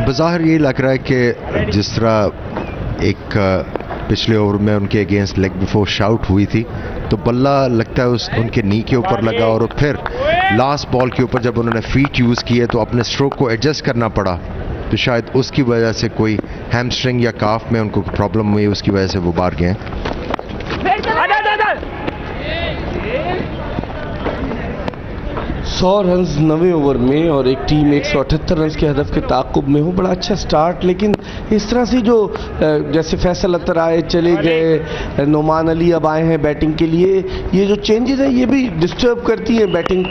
बज़ाहिर ये लग रहा है कि जिस तरह एक पिछले ओवर में उनके अगेंस्ट लेग बिफोर शाउट हुई थी, तो बल्ला लगता है उनके नी के ऊपर लगा और फिर लास्ट बॉल के ऊपर जब उन्होंने फीट यूज़ किए तो अपने स्ट्रोक को एडजस्ट करना पड़ा, तो शायद उसकी वजह से कोई हैमस्ट्रिंग या काफ में उनको प्रॉब्लम हुई, उसकी वजह से वो बाहर गए। 100 रन 9 ओवर में और एक टीम 178 रन के हदफ के ताक़ुब में हो। बड़ा अच्छा स्टार्ट, लेकिन इस तरह से जो जैसे फैसल अतर आए चले गए, नोमान अली अब आए हैं बैटिंग के लिए, ये जो चेंजेस हैं ये भी डिस्टर्ब करती है बैटिंग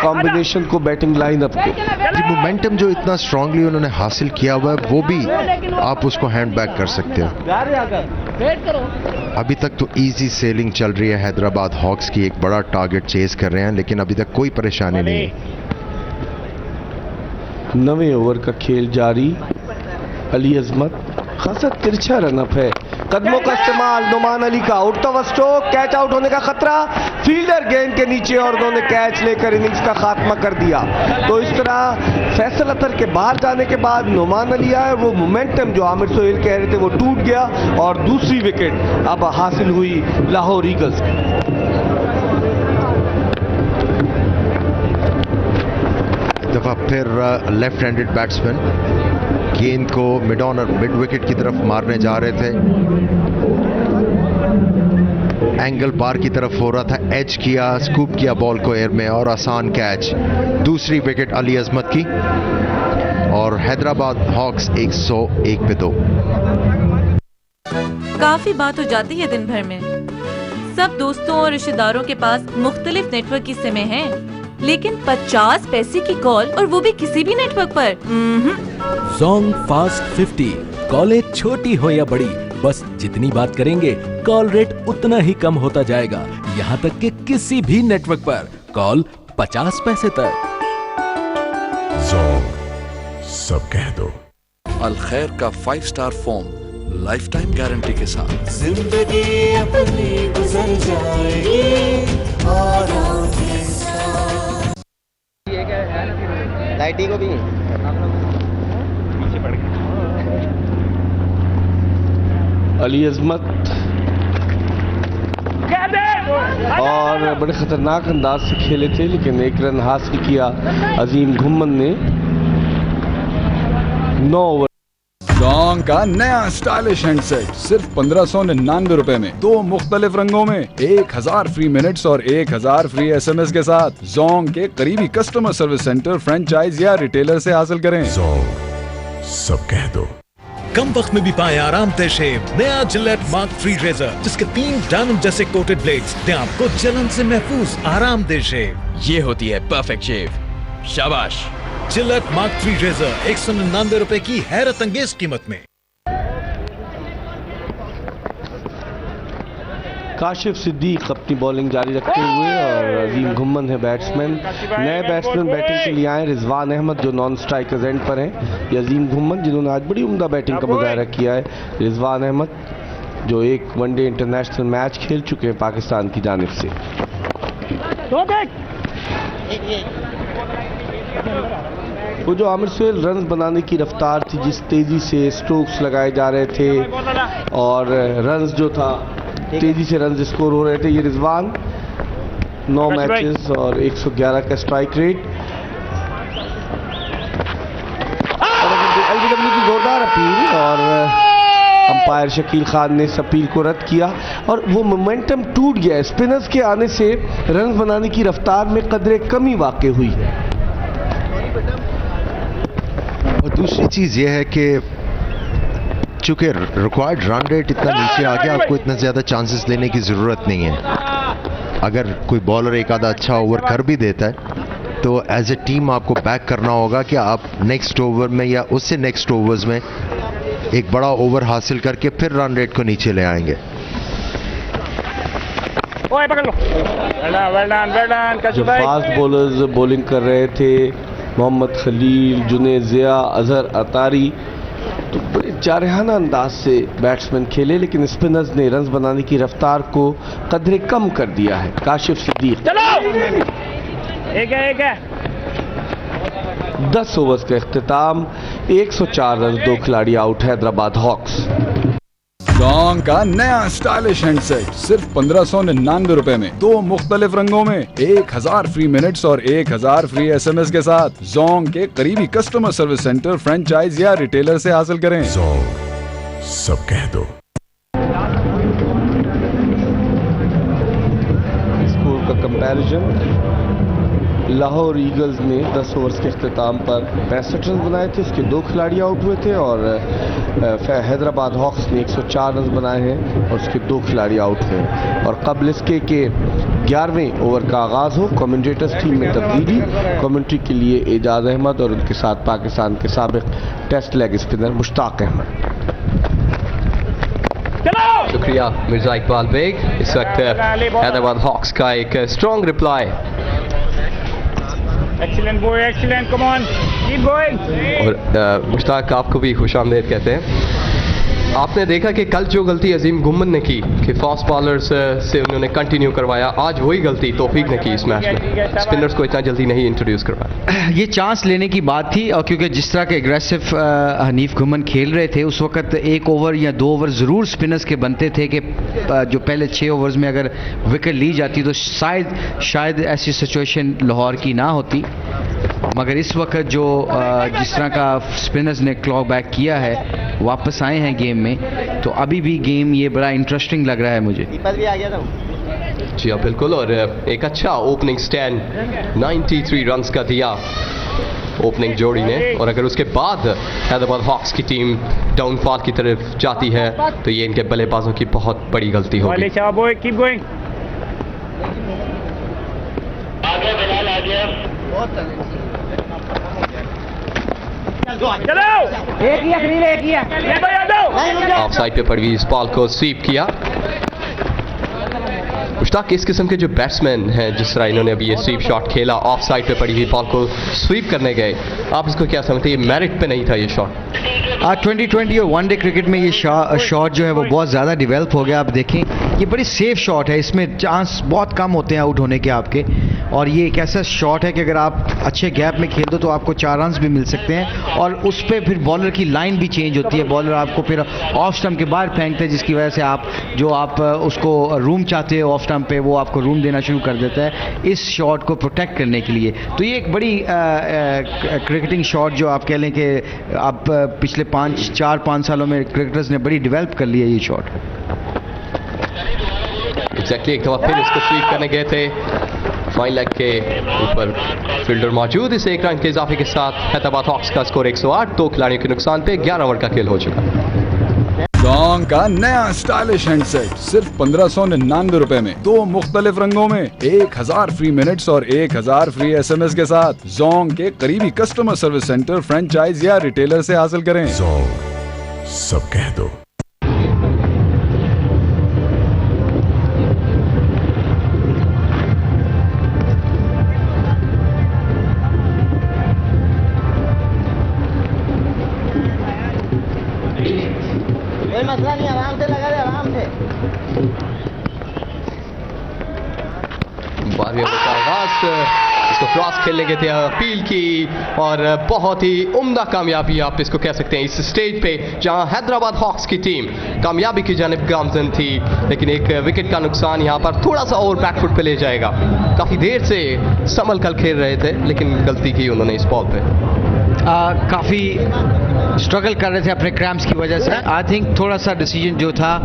कॉम्बिनेशन को, बैटिंग लाइनअप को। जी, मोमेंटम जो इतना स्ट्रांगली उन्होंने हासिल किया हुआ है वो भी आप उसको हैंड बैक कर सकते हो। अभी तक तो इजी सेलिंग चल रही है हैदराबाद हॉक्स की, एक बड़ा टारगेट चेज कर रहे हैं, लेकिन अभी तक कोई परेशानी नहीं है। 9वें ओवर का खेल जारी। अली अजमत खासा तिरछा रनअप है, कदमों का इस्तेमाल, नुमान अली का उड़ता हुआ स्ट्रोक, कैच आउट होने का खतरा, फील्डर गेंद के नीचे और उन्होंने कैच लेकर इनिंग्स का खात्मा कर दिया। तो इस तरह फैसल अतर के बाहर जाने के बाद नुमान अली आए, वो मोमेंटम जो आमिर सोहेल कह रहे थे वो टूट गया और दूसरी विकेट अब हासिल हुई लाहौर ईगल्स। दफा फिर लेफ्ट हैंडेड बैट्समैन गेंद को मिड ऑन और मिड विकेट की तरफ मारने जा रहे थे, एंगल बार की तरफ हो रहा था, एज किया, स्कूप किया बॉल को एयर में और आसान कैच। दूसरी विकेट अली अजमत की और हैदराबाद हॉक्स 101 पे 2। काफी बात हो जाती है दिन भर में, सब दोस्तों और रिश्तेदारों के पास मुख्तलिफ नेटवर्क की सिमें हैं, लेकिन 50 पैसे की कॉल और वो भी किसी भी नेटवर्क पर। जोंग फास्ट 50, कॉलें छोटी हो या बड़ी, बस जितनी बात करेंगे कॉल रेट उतना ही कम होता जाएगा। यहाँ तक कि किसी भी नेटवर्क पर कॉल 50 पैसे तक। जोंग, सब कह दो। अल खैर का 5 star foam life time guarantee के साथ। जिंदगी अपनी गुजर जाएगी आराम के साथ। लाइटी को भी अली अजमत और बड़े खतरनाक अंदाज से खेले थे, लेकिन एक रन हासिल किया अजीम घुम्मन ने। 9 ओवर। जोंग का नया स्टाइलिश हैंडसेट सिर्फ 1599 रुपए में, 2 मुख्तलिफ रंगों में, 1000 फ्री मिनट्स और 1000 फ्री SMS के साथ जोंग के करीबी कस्टमर सर्विस सेंटर, फ्रेंचाइज या रिटेलर से हासिल करें। जोंग, सब कह दो। कम वक्त में भी पाए आरामदेह शेव, नया जिलेट मार्क 3 रेजर, जिसके 3 डायमंड जैसे कोटेड ब्लेड्स दें आपको जलन से महफूज आरामदेह शेव। ये होती है परफेक्ट शेव। शाबाश। जिलेट मार्क 3 रेजर 199 रुपए की हैरत अंगेज कीमत में। काशिफ सिद्दीक अपनी बॉलिंग जारी रखते हुए और अजीम घुम्मन है बैट्समैन। नए बैट्समैन बैटिंग के लिए आए, रिजवान अहमद जो नॉन स्ट्राइकर्स एंड पर हैं, ये अजीम घुम्मन जिन्होंने आज बड़ी उम्दा बैटिंग का मुजाहरा किया है। रिजवान अहमद जो एक वनडे इंटरनेशनल मैच खेल चुके हैं पाकिस्तान की जानिब से। वो जो आमिर सोहेल रन बनाने की रफ्तार थी, जिस तेजी से स्ट्रोक्स लगाए जा रहे थे और रन्स जो था तेजी से रन स्कोर हो रहे थे, ये रिजवान 9 मैचेस और 111 का स्ट्राइक रेट। एलबीडब्ल्यू की जोरदार अपील और अंपायर शकील खान ने इस अपील को रद्द किया और वो मोमेंटम टूट गया। स्पिनर्स के आने से रन बनाने की रफ्तार में कदरे कमी वाक़ई हुई। और दूसरी चीज ये है कि चूंकि रिक्वायर्ड रन रेट इतना नीचे आ गया, आपको इतना ज्यादा चांसेस लेने की जरूरत नहीं है। अगर कोई बॉलर एक आधा अच्छा ओवर कर भी देता है तो एज ए टीम आपको बैक करना होगा कि आप नेक्स्ट ओवर में या उससे नेक्स्ट ओवर्स में एक बड़ा ओवर हासिल करके फिर रन रेट को नीचे ले आएंगे। जब फास्ट बॉलर्स बॉलिंग कर रहे थे, मोहम्मद खलील, जुनेद ज़िया, अजहर अतारी, तो बड़े जारहाना अंदाज से बैट्समैन खेले, लेकिन स्पिनर्स ने रन बनाने की रफ्तार को कदरे कम कर दिया है। काशिफ सिद्दीक 10 ओवर्स का इख्तिताम, 104 रन, 2 खिलाड़ी आउट, हैदराबाद हॉक्स। जोंग का नया स्टाइलिश हैंडसेट सिर्फ 1599 रुपए में, 2 मुख्तलिफ रंगों में, 1000 फ्री मिनट्स और 1000 फ्री SMS के साथ जोंग के करीबी कस्टमर सर्विस सेंटर, फ्रेंचाइज या रिटेलर से हासिल करें। जोंग, सब कह दो। स्कोर का कंपैरिजन लाहौर ईगल्स ने 10 ओवर्स के अख्ताम पर 65 रन बनाए थे, उसके 2 खिलाड़ी आउट हुए थे, और हैदराबाद हॉक्स ने 104 रन बनाए हैं और उसके 2 खिलाड़ी आउट हुए हैं। और कबल इसके कि 11वें ओवर का आगाज़ हो, कमेंटेटर्स टीम में तब्दीली, कमेंट्री के लिए एजाज अहमद और उनके साथ पाकिस्तान के साबिक test leg spinner Mushtaq Ahmed. शुक्रिया मिर्जा इकबाल बेग। इस वक्त हैदराबाद हॉक्स का एक strong reply. Excellent boy, excellent, come on, keep going. और मुश्ताक आपको भी खुशामदीद कहते हैं। आपने देखा कि कल जो गलती अजीम गुम्मन ने की कि फास्ट बॉलर्स से उन्होंने कंटिन्यू करवाया, आज वही गलती तौफीक ने की इस मैच में, स्पिनर्स को इतना जल्दी नहीं इंट्रोड्यूस करवाया। ये चांस लेने की बात थी, और क्योंकि जिस तरह के एग्रेसिव हनीफ गुम्मन खेल रहे थे उस वक्त 1 ओवर या 2 ओवर ज़रूर स्पिनर्स के बनते थे कि जो पहले 6 ओवर्स में अगर विकेट ली जाती तो शायद ऐसी सिचुएशन लाहौर की ना होती। मगर इस वक्त जो जिस तरह का स्पिनर्स ने क्लॉक बैक किया है, वापस आए हैं गेम में, तो अभी भी गेम ये बड़ा इंटरेस्टिंग लग रहा है मुझे। जी हाँ बिल्कुल। और एक अच्छा ओपनिंग स्टैंड 93 रन्स का दिया ओपनिंग जोड़ी ने, और अगर उसके बाद हैदराबाद हॉक्स की टीम डाउनफॉल की तरफ जाती है तो ये इनके बल्लेबाजों की बहुत बड़ी गलती होगी। ऑफ साइड पे परवीज बॉल को स्वीप किया। मुश्ताक, इस किस्म के जो बैट्समैन हैं जिस तरह इन्होंने अभी ये स्वीप शॉट खेला, ऑफ साइड पे पड़ी हुई बॉल को स्वीप करने गए, आप इसको क्या समझते हैं? ये मेरिट पे नहीं था ये शॉट। 2020 और वनडे क्रिकेट में ये शॉट जो है वो बहुत ज़्यादा डेवलप हो गया। आप देखें ये बड़ी सेफ शॉट है, इसमें चांस बहुत कम होते हैं आउट होने के आपके, और ये एक ऐसा शॉट है कि अगर आप अच्छे गैप में खेल दो तो आपको 4 रन्स भी मिल सकते हैं, और उस पर फिर बॉलर की लाइन भी चेंज होती है, बॉलर आपको फिर ऑफ स्टंप के बाहर फेंकते हैं, जिसकी वजह से आप उसको रूम चाहते हो ऑफ स्टंप पे, वो आपको रूम देना शुरू कर देता है इस शॉट को प्रोटेक्ट करने के लिए। तो ये एक बड़ी क्रिकेटिंग शॉट जो आप कह लें कि आप पिछले 4-5 सालों में क्रिकेटर्स ने बड़ी डेवलप कर ली है ये शॉट। एग्जैक्टली, एक दफा फिर इसको स्वीप करने गए थे, फाइन लेग के ऊपर फील्डर मौजूद। इस 1 रन के इजाफे के साथ हैदराबाद हॉक्स का स्कोर 108, 2 खिलाड़ियों के नुकसान पे 11 ओवर का खेल हो चुका। जोंग का नया स्टाइलिश हैंडसेट सिर्फ 1599 रुपए में, 2 मुख्तलिफ रंगों में, 1000 फ्री मिनट्स और 1000 फ्री SMS के साथ जोंग के करीबी कस्टमर सर्विस सेंटर, फ्रेंचाइज या रिटेलर से हासिल करें। जोंग, सब कह दो। मसला नहीं, आराम से लगा दे, आराम से। 12वें ओवर का आगाज, इसको क्रॉस खेलने के थे, अपील की, और बहुत ही उम्दा कामयाबी आप इसको कह सकते हैं इस स्टेज पे, जहां हैदराबाद हॉक्स की टीम कामयाबी की जानिब गामजन थी, लेकिन एक विकेट का नुकसान यहां पर थोड़ा सा और बैकफुट पे ले जाएगा। काफी देर से संभल कर खेल रहे थे, लेकिन गलती की उन्होंने इस बॉल पे। काफ़ी स्ट्रगल कर रहे थे अपने क्रैम्प्स की वजह से। आई थिंक थोड़ा सा डिसीजन जो था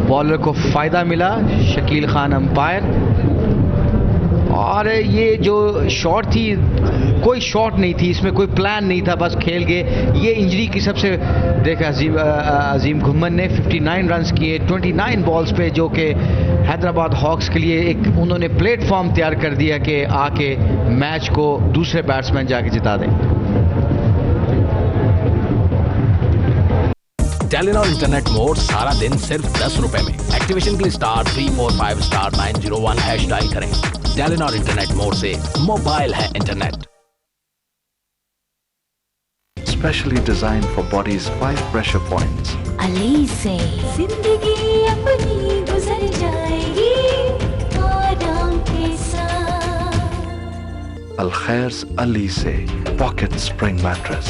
बॉलर को फ़ायदा मिला, शकील खान अंपायर, और ये जो शॉट थी कोई शॉट नहीं थी, इसमें कोई प्लान नहीं था, बस खेल गए। ये इंजरी की सबसे देखा अजीम गुम्मन ने 59 रन्स किए 29 बॉल्स पे, जो कि हैदराबाद हॉक्स के लिए एक उन्होंने प्लेटफॉर्म तैयार कर दिया कि आके मैच को दूसरे बैट्समैन जाके जिता दें। टेलीनॉर इंटरनेट मोड सारा दिन सिर्फ 10 रुपए में। एक्टिवेशन के लिए *345*901# डायल करें। टेलीनॉर इंटरनेट मोड से मोबाइल है internet. Specially designed for body's 5 pressure points. Ali से जिंदगी अपनी गुजर जाएगी आराम के साथ। Al Khair's Ali से Pocket Spring Mattress.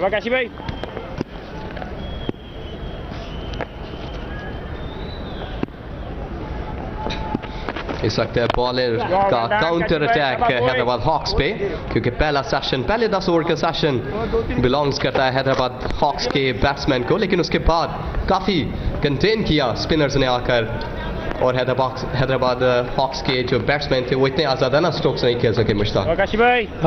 काशी भाई, इस वक्त बॉलर का काउंटर अटैक हैदराबाद हॉक्स पे, क्योंकि पहला सेशन, पहले 10 ओवर का सेशन बिलोंग्स करता है हैदराबाद हॉक्स के बैट्समैन को, लेकिन उसके बाद काफ़ी कंटेन किया स्पिनर्स ने आकर, और हैदराबाद हॉक्स के जो बैट्समैन थे वो इतने आज़ादाना स्ट्रोक्स नहीं खेल सके। मुश्ताक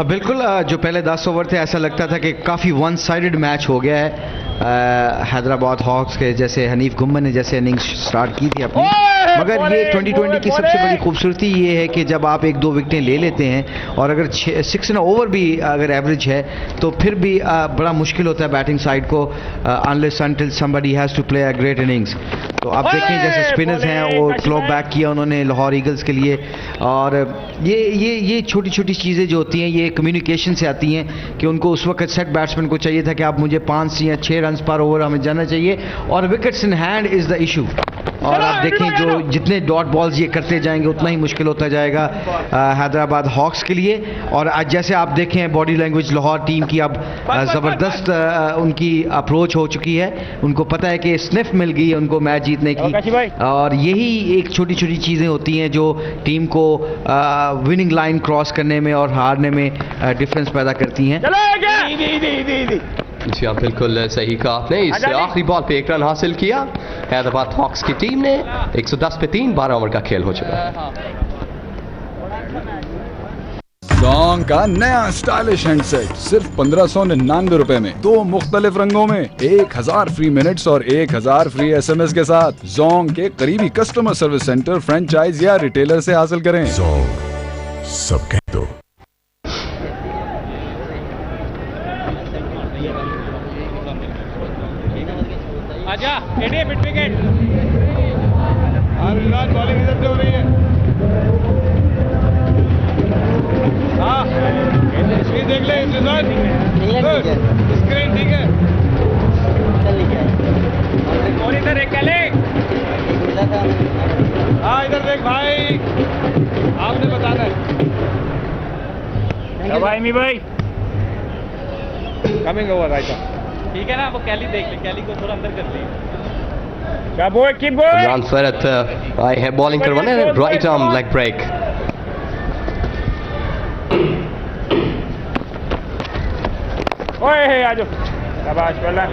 बिल्कुल, जो पहले 10 ओवर थे ऐसा लगता था कि काफ़ी वन साइडेड मैच हो गया है हैदराबाद हॉक्स के, जैसे हनीफ गुम्मन ने जैसे इनिंग्स स्टार्ट की थी अपनी, मगर ये 2020 की सबसे बड़ी खूबसूरती ये है कि जब आप 1-2 विकेटें ले लेते हैं और अगर 6 ओवर भी अगर एवरेज है तो फिर भी बड़ा मुश्किल होता है बैटिंग साइड को, unless until somebody has to play a great innings. तो आप देखें जैसे स्पिनर्स हैं वो क्लो बैक किया उन्होंने लाहौर ईगल्स के लिए, और ये छोटी छोटी चीज़ें जो होती हैं ये कम्युनिकेशन से आती हैं कि उनको उस वक्त सेट बैट्समैन को चाहिए था कि आप मुझे 5 या 6 रन पर ओवर हमें जाना चाहिए, और wickets in hand is the issue. और आप देखें जो जितने डॉट बॉल्स ये करते जाएंगे उतना ही मुश्किल होता जाएगा हैदराबाद हॉक्स के लिए। और आज जैसे आप देखें बॉडी लैंग्वेज लाहौर टीम की अब ज़बरदस्त उनकी अप्रोच हो चुकी है, उनको पता है कि स्निफ मिल गई है उनको मैच जीतने की, और यही एक छोटी छोटी चीज़ें होती हैं जो टीम को विनिंग लाइन क्रॉस करने में और हारने में डिफरेंस पैदा करती हैं। जी हाँ, बिल्कुल सही कहा आपने। इस आखिरी बॉल पे 1 रन हासिल किया हैदराबाद हॉक्स की टीम ने। 110 पे 3, 12 ओवर का खेल हो चुका है। जोंग का नया स्टाइलिश हैंडसेट सिर्फ 1599 रुपए में, 2 मुख्तलिफ रंगों में, 1000 फ्री मिनट्स और 1000 फ्री SMS के साथ जोंग के करीबी कस्टमर सर्विस सेंटर, फ्रेंचाइज या रिटेलर से हासिल करें। जोंग, सब कह दो। आजा एडी मिड विकेट, और बॉलिंग इधर से हो रही है। हाँ स्क्रीन देख ले, स्क्रीन ठीक है, और इधर एक चले। हाँ इधर देख भाई, आपने बताना है भाई। मी भाई कमिंग ओवर राइट, ठीक है ना, वो कैली देख ले, कैली को थोड़ा अंदर कर ले। क्या बॉय, कीप गोइंग। इमरान फरत आई है बॉलिंग करवाने, राइट आर्म लेग ब्रेक। ओए आजो, शाबाश बल्ला।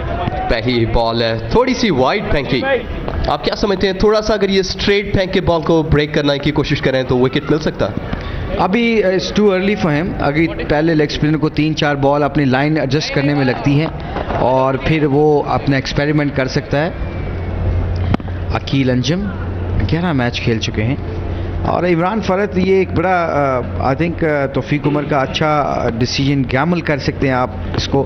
पहली बॉल थोड़ी सी वाइड फेंकी। आप क्या समझते हैं, थोड़ा सा अगर ये स्ट्रेट फेंक के बॉल को ब्रेक करने की कोशिश करें तो विकेट मिल सकता है? अभी it's too early for him. अगर पहले लेग स्पिनर को 3-4 बॉल अपनी लाइन एडजस्ट करने में लगती हैं और फिर वो अपना एक्सपेरिमेंट कर सकता है। अकील अंजुम 11 मैच खेल चुके हैं, और इमरान फरत ये एक बड़ा आई थिंक तौफीक उमर का अच्छा डिसीजन गैमल कर सकते हैं आप इसको,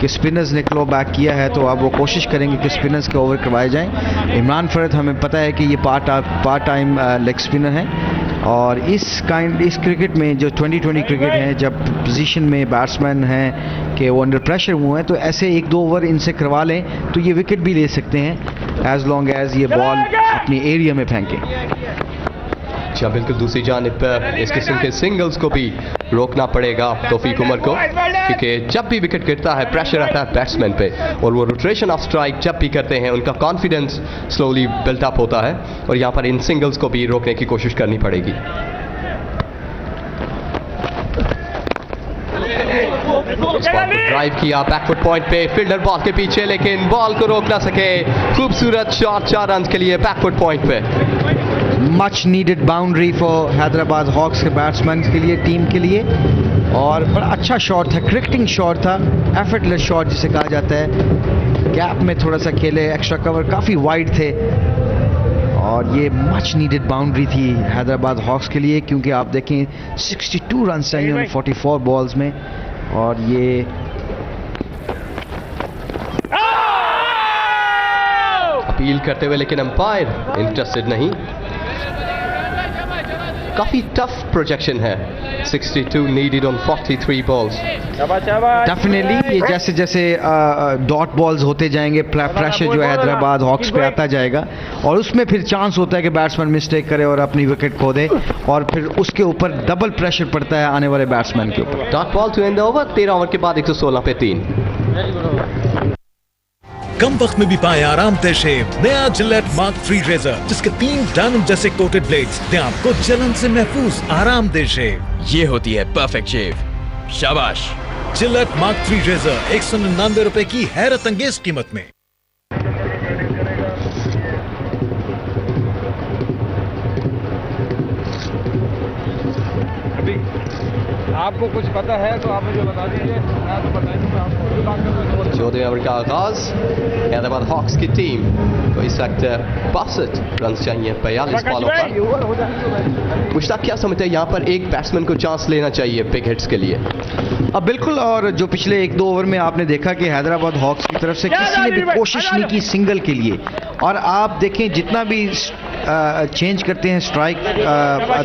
कि स्पिनर्स ने क्लो बैक किया है तो अब वो कोशिश करेंगे कि स्पिनर्स के ओवर करवाए जाएं। इमरान फरत हमें पता है कि ये पार्ट टाइम लेग स्पिनर हैं, और इस क्रिकेट में जो 2020 क्रिकेट है, जब पोजीशन में बैट्समैन हैं कि वो अंडर प्रेशर हुए हैं, तो ऐसे 1-2 ओवर इनसे करवा लें तो ये विकेट भी ले सकते हैं एज लॉन्ग एज ये बॉल अपनी एरिया में फेंकें। अच्छा, बिल्कुल दूसरी जानिब इस किस्म के सिंगल्स को भी रोकना पड़ेगा तौफीक उमर को, क्योंकि जब भी विकेट गिरता है प्रेशर आता है बैट्समैन पे, और वो रोटेशन ऑफ स्ट्राइक जब भी करते हैं उनका कॉन्फिडेंस स्लोली बिल्ट अप होता है, और यहाँ पर इन सिंगल्स को भी रोकने की कोशिश करनी पड़ेगी। ड्राइव किया बैकफुट पॉइंट पे, फील्डर बॉल के पीछे, लेकिन बॉल को रोक ना सके। खूबसूरत शॉट 4 रन के लिए बैकफुट पॉइंट पे। Much needed boundary for Hyderabad Hawks के बैट्समैन के लिए, टीम के लिए, और बड़ा अच्छा शॉट था, क्रिकेटिंग शॉट था, एफर्टलेस शॉट जिसे कहा जाता है। गैप में थोड़ा सा खेले, एक्स्ट्रा कवर काफ़ी वाइड थे, और ये मच नीडेड बाउंड्री थी हैदराबाद हॉक्स के लिए, क्योंकि आप देखें 62 रन चाहिए उन्हें 44 बॉल्स में, और ये अपील करते हुए लेकिन अंपायर इंटरेस्टेड नहीं। काफी टफ प्रोजेक्शन है, 62 नीडेड ऑन 43 बॉल्स। डेफिनेटली ये जैसे जैसे डॉट बॉल्स होते जाएंगे, प्रेशर जो है हैदराबाद हॉक्स पे आता जाएगा, और उसमें फिर चांस होता है कि बैट्समैन मिस्टेक करे और अपनी विकेट खो दे, और फिर उसके ऊपर डबल प्रेशर पड़ता है आने वाले बैट्समैन के ऊपर। Dot ball to end over, 13 over के बाद 116 पे 3। कम वक्त में भी पाए आरामदेह शेव। नया जिलेट मार्क 3 रेजर जिसके 3 डायमंड जैसे कोटेड ब्लेड्स दे आपको जलन से महफूज आरामदेह शेव। ये होती है परफेक्ट शेव। शाबाश। जिलेट मार्क 3 रेजर 199 रुपए की हैरत अंगेज कीमत में। आपको कुछ पता है तो आप मुझे बता दीजिए, मैं तो बता दूंगा आपको। 14वें ओवर का आगाज। हैदराबाद हॉक्स की टीम को इस वक्त 62 रन चाहिए 42 बॉलों पर। मुश्ताक, क्या समझते हैं यहाँ पर एक बैट्समैन को चांस लेना चाहिए बिग हिट्स के लिए? अब बिल्कुल, और जो पिछले 1-2 ओवर में आपने देखा कि हैदराबाद हॉक्स की तरफ से किसी ने भी कोशिश नहीं की सिंगल के लिए, और आप देखें जितना भी चेंज करते हैं स्ट्राइक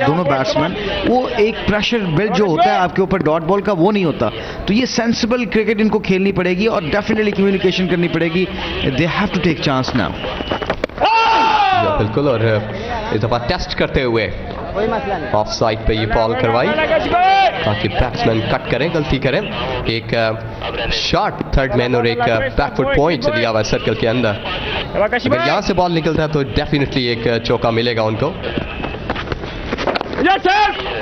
दोनों बैट्समैन, वो एक प्रेशर बिल्ड जो होता है आपके ऊपर डॉट बॉल का, वो नहीं होता। तो ये सेंसिबल क्रिकेट इनको खेलनी पड़ेगी और डेफिनेटली कम्युनिकेशन करनी पड़ेगी। They have to take chance now. बिल्कुल, और इस दफा टेस्ट करते हुए ऑफ साइड पे ये बॉल करवाई ताकि बैट्समैन कट करें, गलती करें। एक शॉट थर्ड मैन और एक बैकफुट पॉइंट दिया हुआ सर्कल के अंदर। अगर यहाँ से बॉल निकलता है तो डेफिनेटली एक चौका मिलेगा उनको।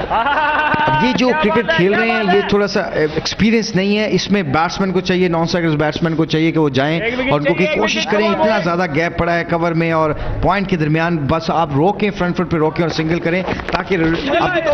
अब ये जो क्रिकेट खेल रहे हैं ये थोड़ा सा एक्सपीरियंस नहीं है, इसमें बैट्समैन को चाहिए, नॉन स्ट्राइकर्स बैट्समैन को चाहिए कि वो जाएं और उनको की कोशिश करें। इतना ज़्यादा गैप पड़ा है कवर में और पॉइंट के दरमियान, बस आप रोकें, फ्रंट फुट पे रोकें और सिंगल करें, ताकि अब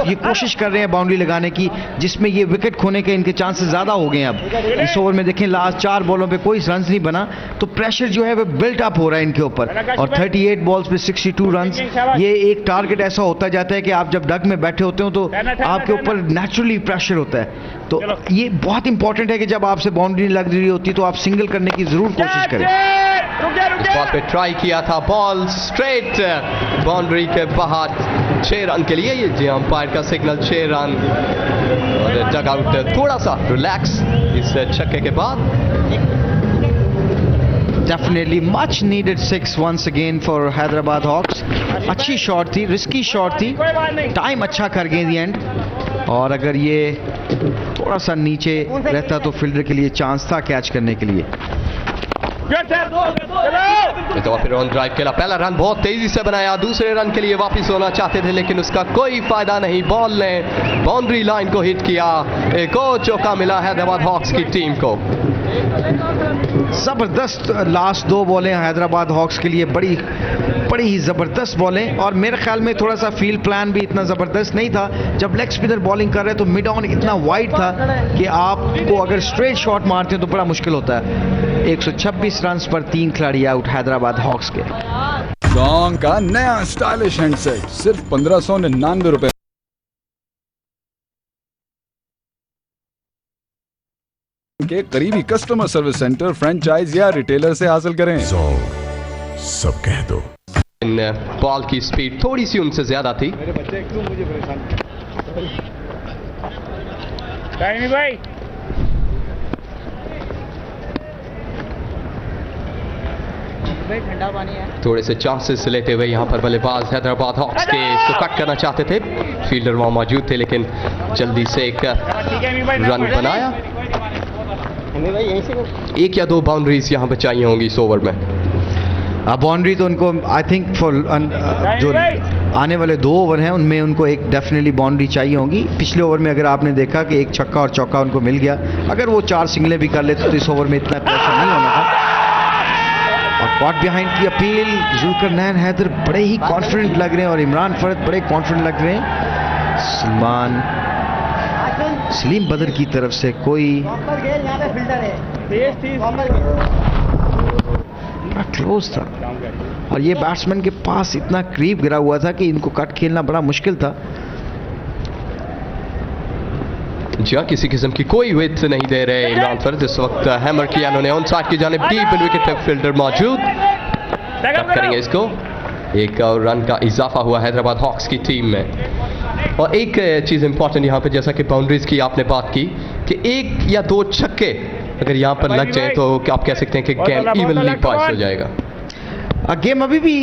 ये कोशिश कर रहे हैं बाउंड्री लगाने की, जिसमें ये विकेट खोने के इनके चांसेस ज़्यादा हो गए हैं। अब इस ओवर में देखें लास्ट 4 बॉलों पर कोई रन नहीं बना, तो प्रेशर जो है वो बिल्ट अप हो रहा है इनके ऊपर। और 38 बॉल्स पे 62 रन, ये एक टारगेट ऐसा होता जाता है कि आप जब डग में बैठे होते हो तो आपके ऊपर नेचुरली प्रेशर होता है। तो ये बहुत इंपॉर्टेंट है कि जब आपसे बाउंड्री लग रही होती तो आप सिंगल करने की जरूर कोशिश करें। इस बॉल पे ट्राई किया था, बॉल स्ट्रेट बाउंड्री के बाहर 6 रन के लिए। ये अंपायर का सिग्नल 6 रन, और डग आउट थोड़ा सा रिलैक्स इस छक्के के बाद। Definitely much needed 6 once again for Hyderabad Hawks. अच्छी शॉट थी, रिस्की शॉट थी, टाइम अच्छा कर गए दी एंड, और अगर ये थोड़ा सा नीचे रहता तो फील्डर के लिए चांस था कैच करने के लिए। तो फिर ऑन ड्राइव खेला, पहला रन बहुत तेजी से बनाया, दूसरे रन के लिए वापस होना चाहते थे लेकिन उसका कोई फायदा नहीं, बॉल ने बाउंड्री लाइन को हिट किया। एक और चौका मिला हैदराबाद हॉक्स की टीम को। जबरदस्त लास्ट 2 बॉलें हैदराबाद हॉक्स के लिए, बड़ी ही जबरदस्त बॉलें, और मेरे ख्याल में थोड़ा सा फील्ड प्लान भी इतना जबरदस्त नहीं था। जब लेग स्पिनर बॉलिंग कर रहे तो मिड ऑन इतना वाइड था कि आपको अगर स्ट्रेट शॉट मारते हैं तो बड़ा मुश्किल होता है। 126 रन पर 3 खिलाड़ी आउट हैदराबाद हॉक्स के। जोंग का नया स्टाइलिश हैंडसेट सिर्फ 1599 रुपए के करीबी कस्टमर सर्विस सेंटर, फ्रेंचाइज या रिटेलर से हासिल करें। सब कह दो। इन बॉल की स्पीड थोड़ी सी उनसे ज्यादा थी। मेरे बच्चे क्यों मुझे परेशान भाई, ठंडा पानी है। थोड़े से चांसेस लेते हुए यहाँ पर बल्लेबाज हैदराबाद हॉक्स के इसको कट करना चाहते थे, फील्डर वहां मौजूद थे लेकिन जल्दी से एक रन बनाया। 1 या 2 बाउंड्रीज यहाँ पे चाहिए होंगी इस ओवर में। बाउंड्री तो उनको आई थिंक फॉर जो आने वाले 2 ओवर हैं उनमें उनको एक डेफिनेटली बाउंड्री चाहिए होंगी। पिछले ओवर में अगर आपने देखा कि एक छक्का और चौका उनको मिल गया, अगर वो 4 सिंगलें भी कर लेते तो इस ओवर में इतना प्रेशर नहीं होना था। और कॉट बिहाइंड की अपील, जुल्करनैन हैदर बड़े ही कॉन्फिडेंट लग रहे हैं और इमरान फरद बड़े कॉन्फिडेंट लग रहे हैं। सलीम बदर की तरफ से कोई क्लोज था और ये बैट्समैन के पास इतना करीब गिरा हुआ था कि इनको कट खेलना बड़ा मुश्किल था। जहाँ किसी किस्म की कोई विथ नहीं दे रहे इमरान फरद। इस वक्त हैमर किया उन्होंने ऑन साइड की जानिब, डीप इन विकेट पे फील्डर मौजूद, कट करेंगे इसको। 1 और रन का इजाफा हुआ हैदराबाद हॉक्स की टीम में। और एक चीज़ इंपॉर्टेंट यहाँ पे, जैसा कि बाउंड्रीज की आपने बात की कि 1 या 2 छक्के अगर यहाँ पर लग जाए तो आप कह सकते हैं कि गेम इवनली पास हो जाएगा। गेम अभी भी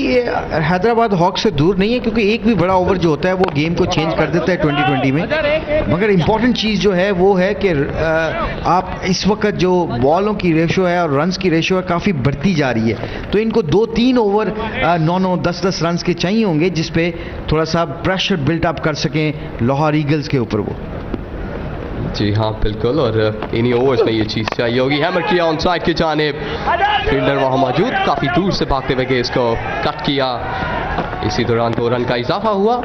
हैदराबाद हॉक्स से दूर नहीं है, क्योंकि एक भी बड़ा ओवर जो होता है वो गेम को चेंज कर देता है 2020 में। मगर इम्पॉर्टेंट चीज़ जो है वो है कि आप इस वक्त जो बॉलों की रेशो है और रन्स की रेशो है काफ़ी बढ़ती जा रही है, तो इनको 2-3 ओवर 9-9 10-10 रन्स के चाहिए होंगे जिसपे थोड़ा सा प्रेशर बिल्टअप कर सकें लाहौर ईगल्स के ऊपर वो। जी हाँ बिल्कुल, और इन्हीं ओवर्स में ये चीज़ चाहिए होगी। हैमर किया ऑन साइड की जानिब, फील्डर वहाँ मौजूद, काफ़ी दूर से भागते हुए गेंद को कट किया। इसी दौरान 2 रन का इजाफा हुआ।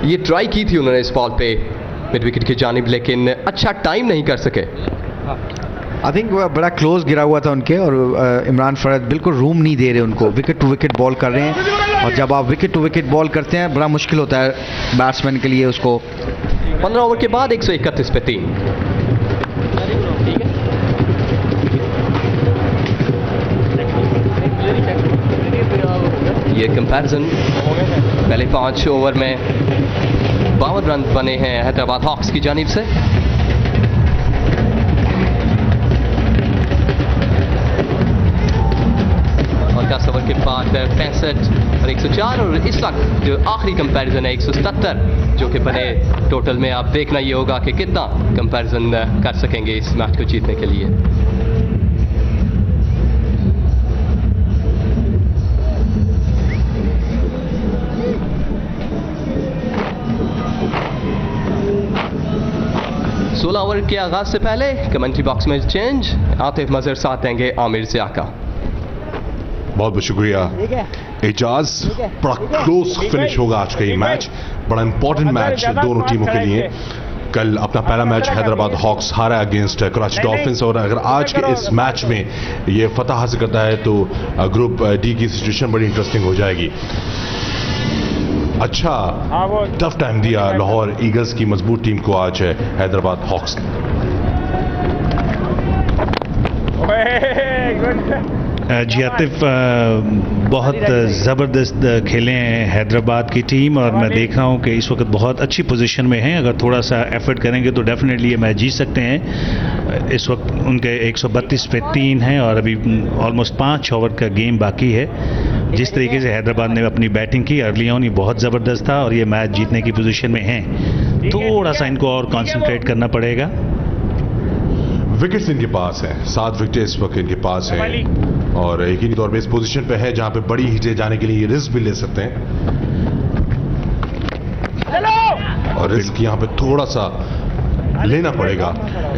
ये ट्राई की थी उन्होंने इस बॉल पे मिड विकेट की जानिब, लेकिन अच्छा टाइम नहीं कर सके। आई थिंक वो बड़ा क्लोज गिरा हुआ था उनके, और इमरान फरद बिल्कुल रूम नहीं दे रहे उनको, विकेट टू विकेट बॉल कर रहे हैं, और जब आप विकेट टू विकेट बॉल करते हैं बड़ा मुश्किल होता है बैट्समैन के लिए उसको। 15 ओवर के बाद 131 पे 3। ये कंपैरिजन पहले 5 ओवर में 52 रन बने हैं हैदराबाद हॉक्स की जानिब से। और 10 ओवर के बाद 65 और 104, और इस वक्त जो आखिरी कंपैरिजन है 177 जो कि बने। टोटल में आप देखना ये होगा कि कितना कंपैरिजन कर सकेंगे इस मैच को जीतने के लिए। सोलह ओवर के आगाज से पहले कमेंट्री बॉक्स में चेंज, आतिफ मजहर साथ देंगे आमिर ज़िया का। बहुत बहुत शुक्रिया एजाज। बड़ा क्लोज फिनिश होगा आज का ये मैच, बड़ा इंपॉर्टेंट मैच दोनों टीमों के लिए। कल अपना पहला मैच हैदराबाद हॉक्स हारा अगेंस्ट कराची डॉल्फिन्स, और अगर आज के इस मैच में ये फतह हासिल करता है तो ग्रुप डी की सिचुएशन बड़ी इंटरेस्टिंग हो जाएगी। अच्छा टफ टाइम दिया लाहौर ईगल्स की मजबूत टीम को आज है हैदराबाद हॉक्स। जी आतिफ, बहुत ज़बरदस्त खेले हैं हैदराबाद की टीम, और मैं देख रहा हूं कि इस वक्त बहुत अच्छी पोजीशन में हैं। अगर थोड़ा सा एफर्ट करेंगे तो डेफिनेटली ये मैच जीत सकते हैं। इस वक्त उनके 132 पे 3 हैं और अभी ऑलमोस्ट 5 ओवर का गेम बाकी है। जिस तरीके से हैदराबाद ने अपनी बैटिंग की अर्ली ऑन, ये बहुत ज़बरदस्त था और ये मैच जीतने की पोजीशन में हैं। थोड़ा सा इनको और कॉन्सेंट्रेट करना पड़ेगा। विकेट्स इनके पास हैं, 7 विकेट इस वक्त इनके पास हैं, और यकीनी तौर पे इस पोजीशन पे है जहां पे बड़ी हिटें जाने के लिए ये रिस्क भी ले सकते हैं, और रिस्क यहां पे थोड़ा सा लेना पड़ेगा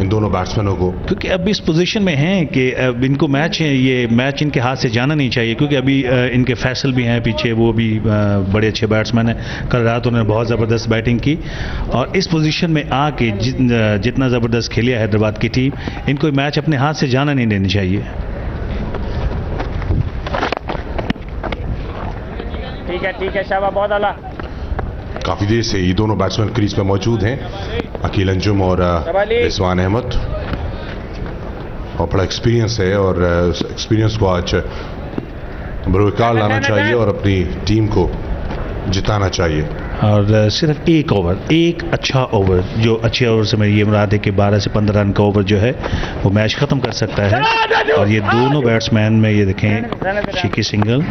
इन दोनों बैट्समैनों को, क्योंकि अब इस पोजीशन में हैं कि अब इनको मैच है, ये मैच इनके हाथ से जाना नहीं चाहिए, क्योंकि अभी इनके फैसल भी हैं पीछे, वो भी बड़े अच्छे बैट्समैन हैं। कल रात उन्होंने बहुत ज़बरदस्त बैटिंग की, और इस पोजीशन में आके जितना ज़बरदस्त खेली है हैदराबाद की टीम, इनको मैच अपने हाथ से जाना नहीं देनी चाहिए। ठीक है शाबाश, बहुत आला। काफी देर से ये दोनों बैट्समैन क्रीज पे मौजूद हैं, अकील अंजुम और रिजवान अहमद, और बड़ा एक्सपीरियंस है, और एक्सपीरियंस को आज बरूकार लाना चाहिए और अपनी टीम को जिताना चाहिए। और सिर्फ एक ओवर, एक अच्छा ओवर, जो अच्छे ओवर से मैं ये मुराद है कि 12 से 15 रन का ओवर जो है वो मैच ख़त्म कर सकता है। और ये दोनों बैट्समैन में ये देखें, शिकी सिंगल,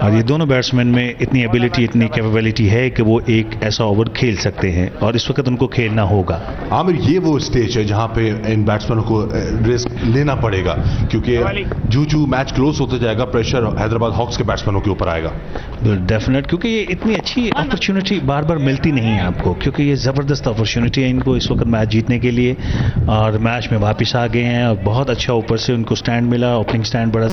और ये दोनों बैट्समैन में इतनी एबिलिटी, इतनी कैपेबिलिटी है कि वो एक ऐसा ओवर खेल सकते हैं, और इस वक्त उनको खेलना होगा। आमिर, ये वो स्टेज है जहां पे इन बैट्समैनों को रिस्क लेना पड़ेगा, क्योंकि जो मैच क्लोज होता जाएगा प्रेशर हैदराबाद हॉक्स के बैट्समैनों के ऊपर आएगा। डेफिनेट, क्योंकि ये इतनी अच्छी अपॉर्चुनिटी बार बार मिलती नहीं है आपको, क्योंकि ये ज़बरदस्त अपॉर्चुनिटी है इनको इस वक्त मैच जीतने के लिए, और मैच में वापस आ गए हैं, और बहुत अच्छा ऊपर से उनको स्टैंड मिला, ओपनिंग स्टैंड बड़ा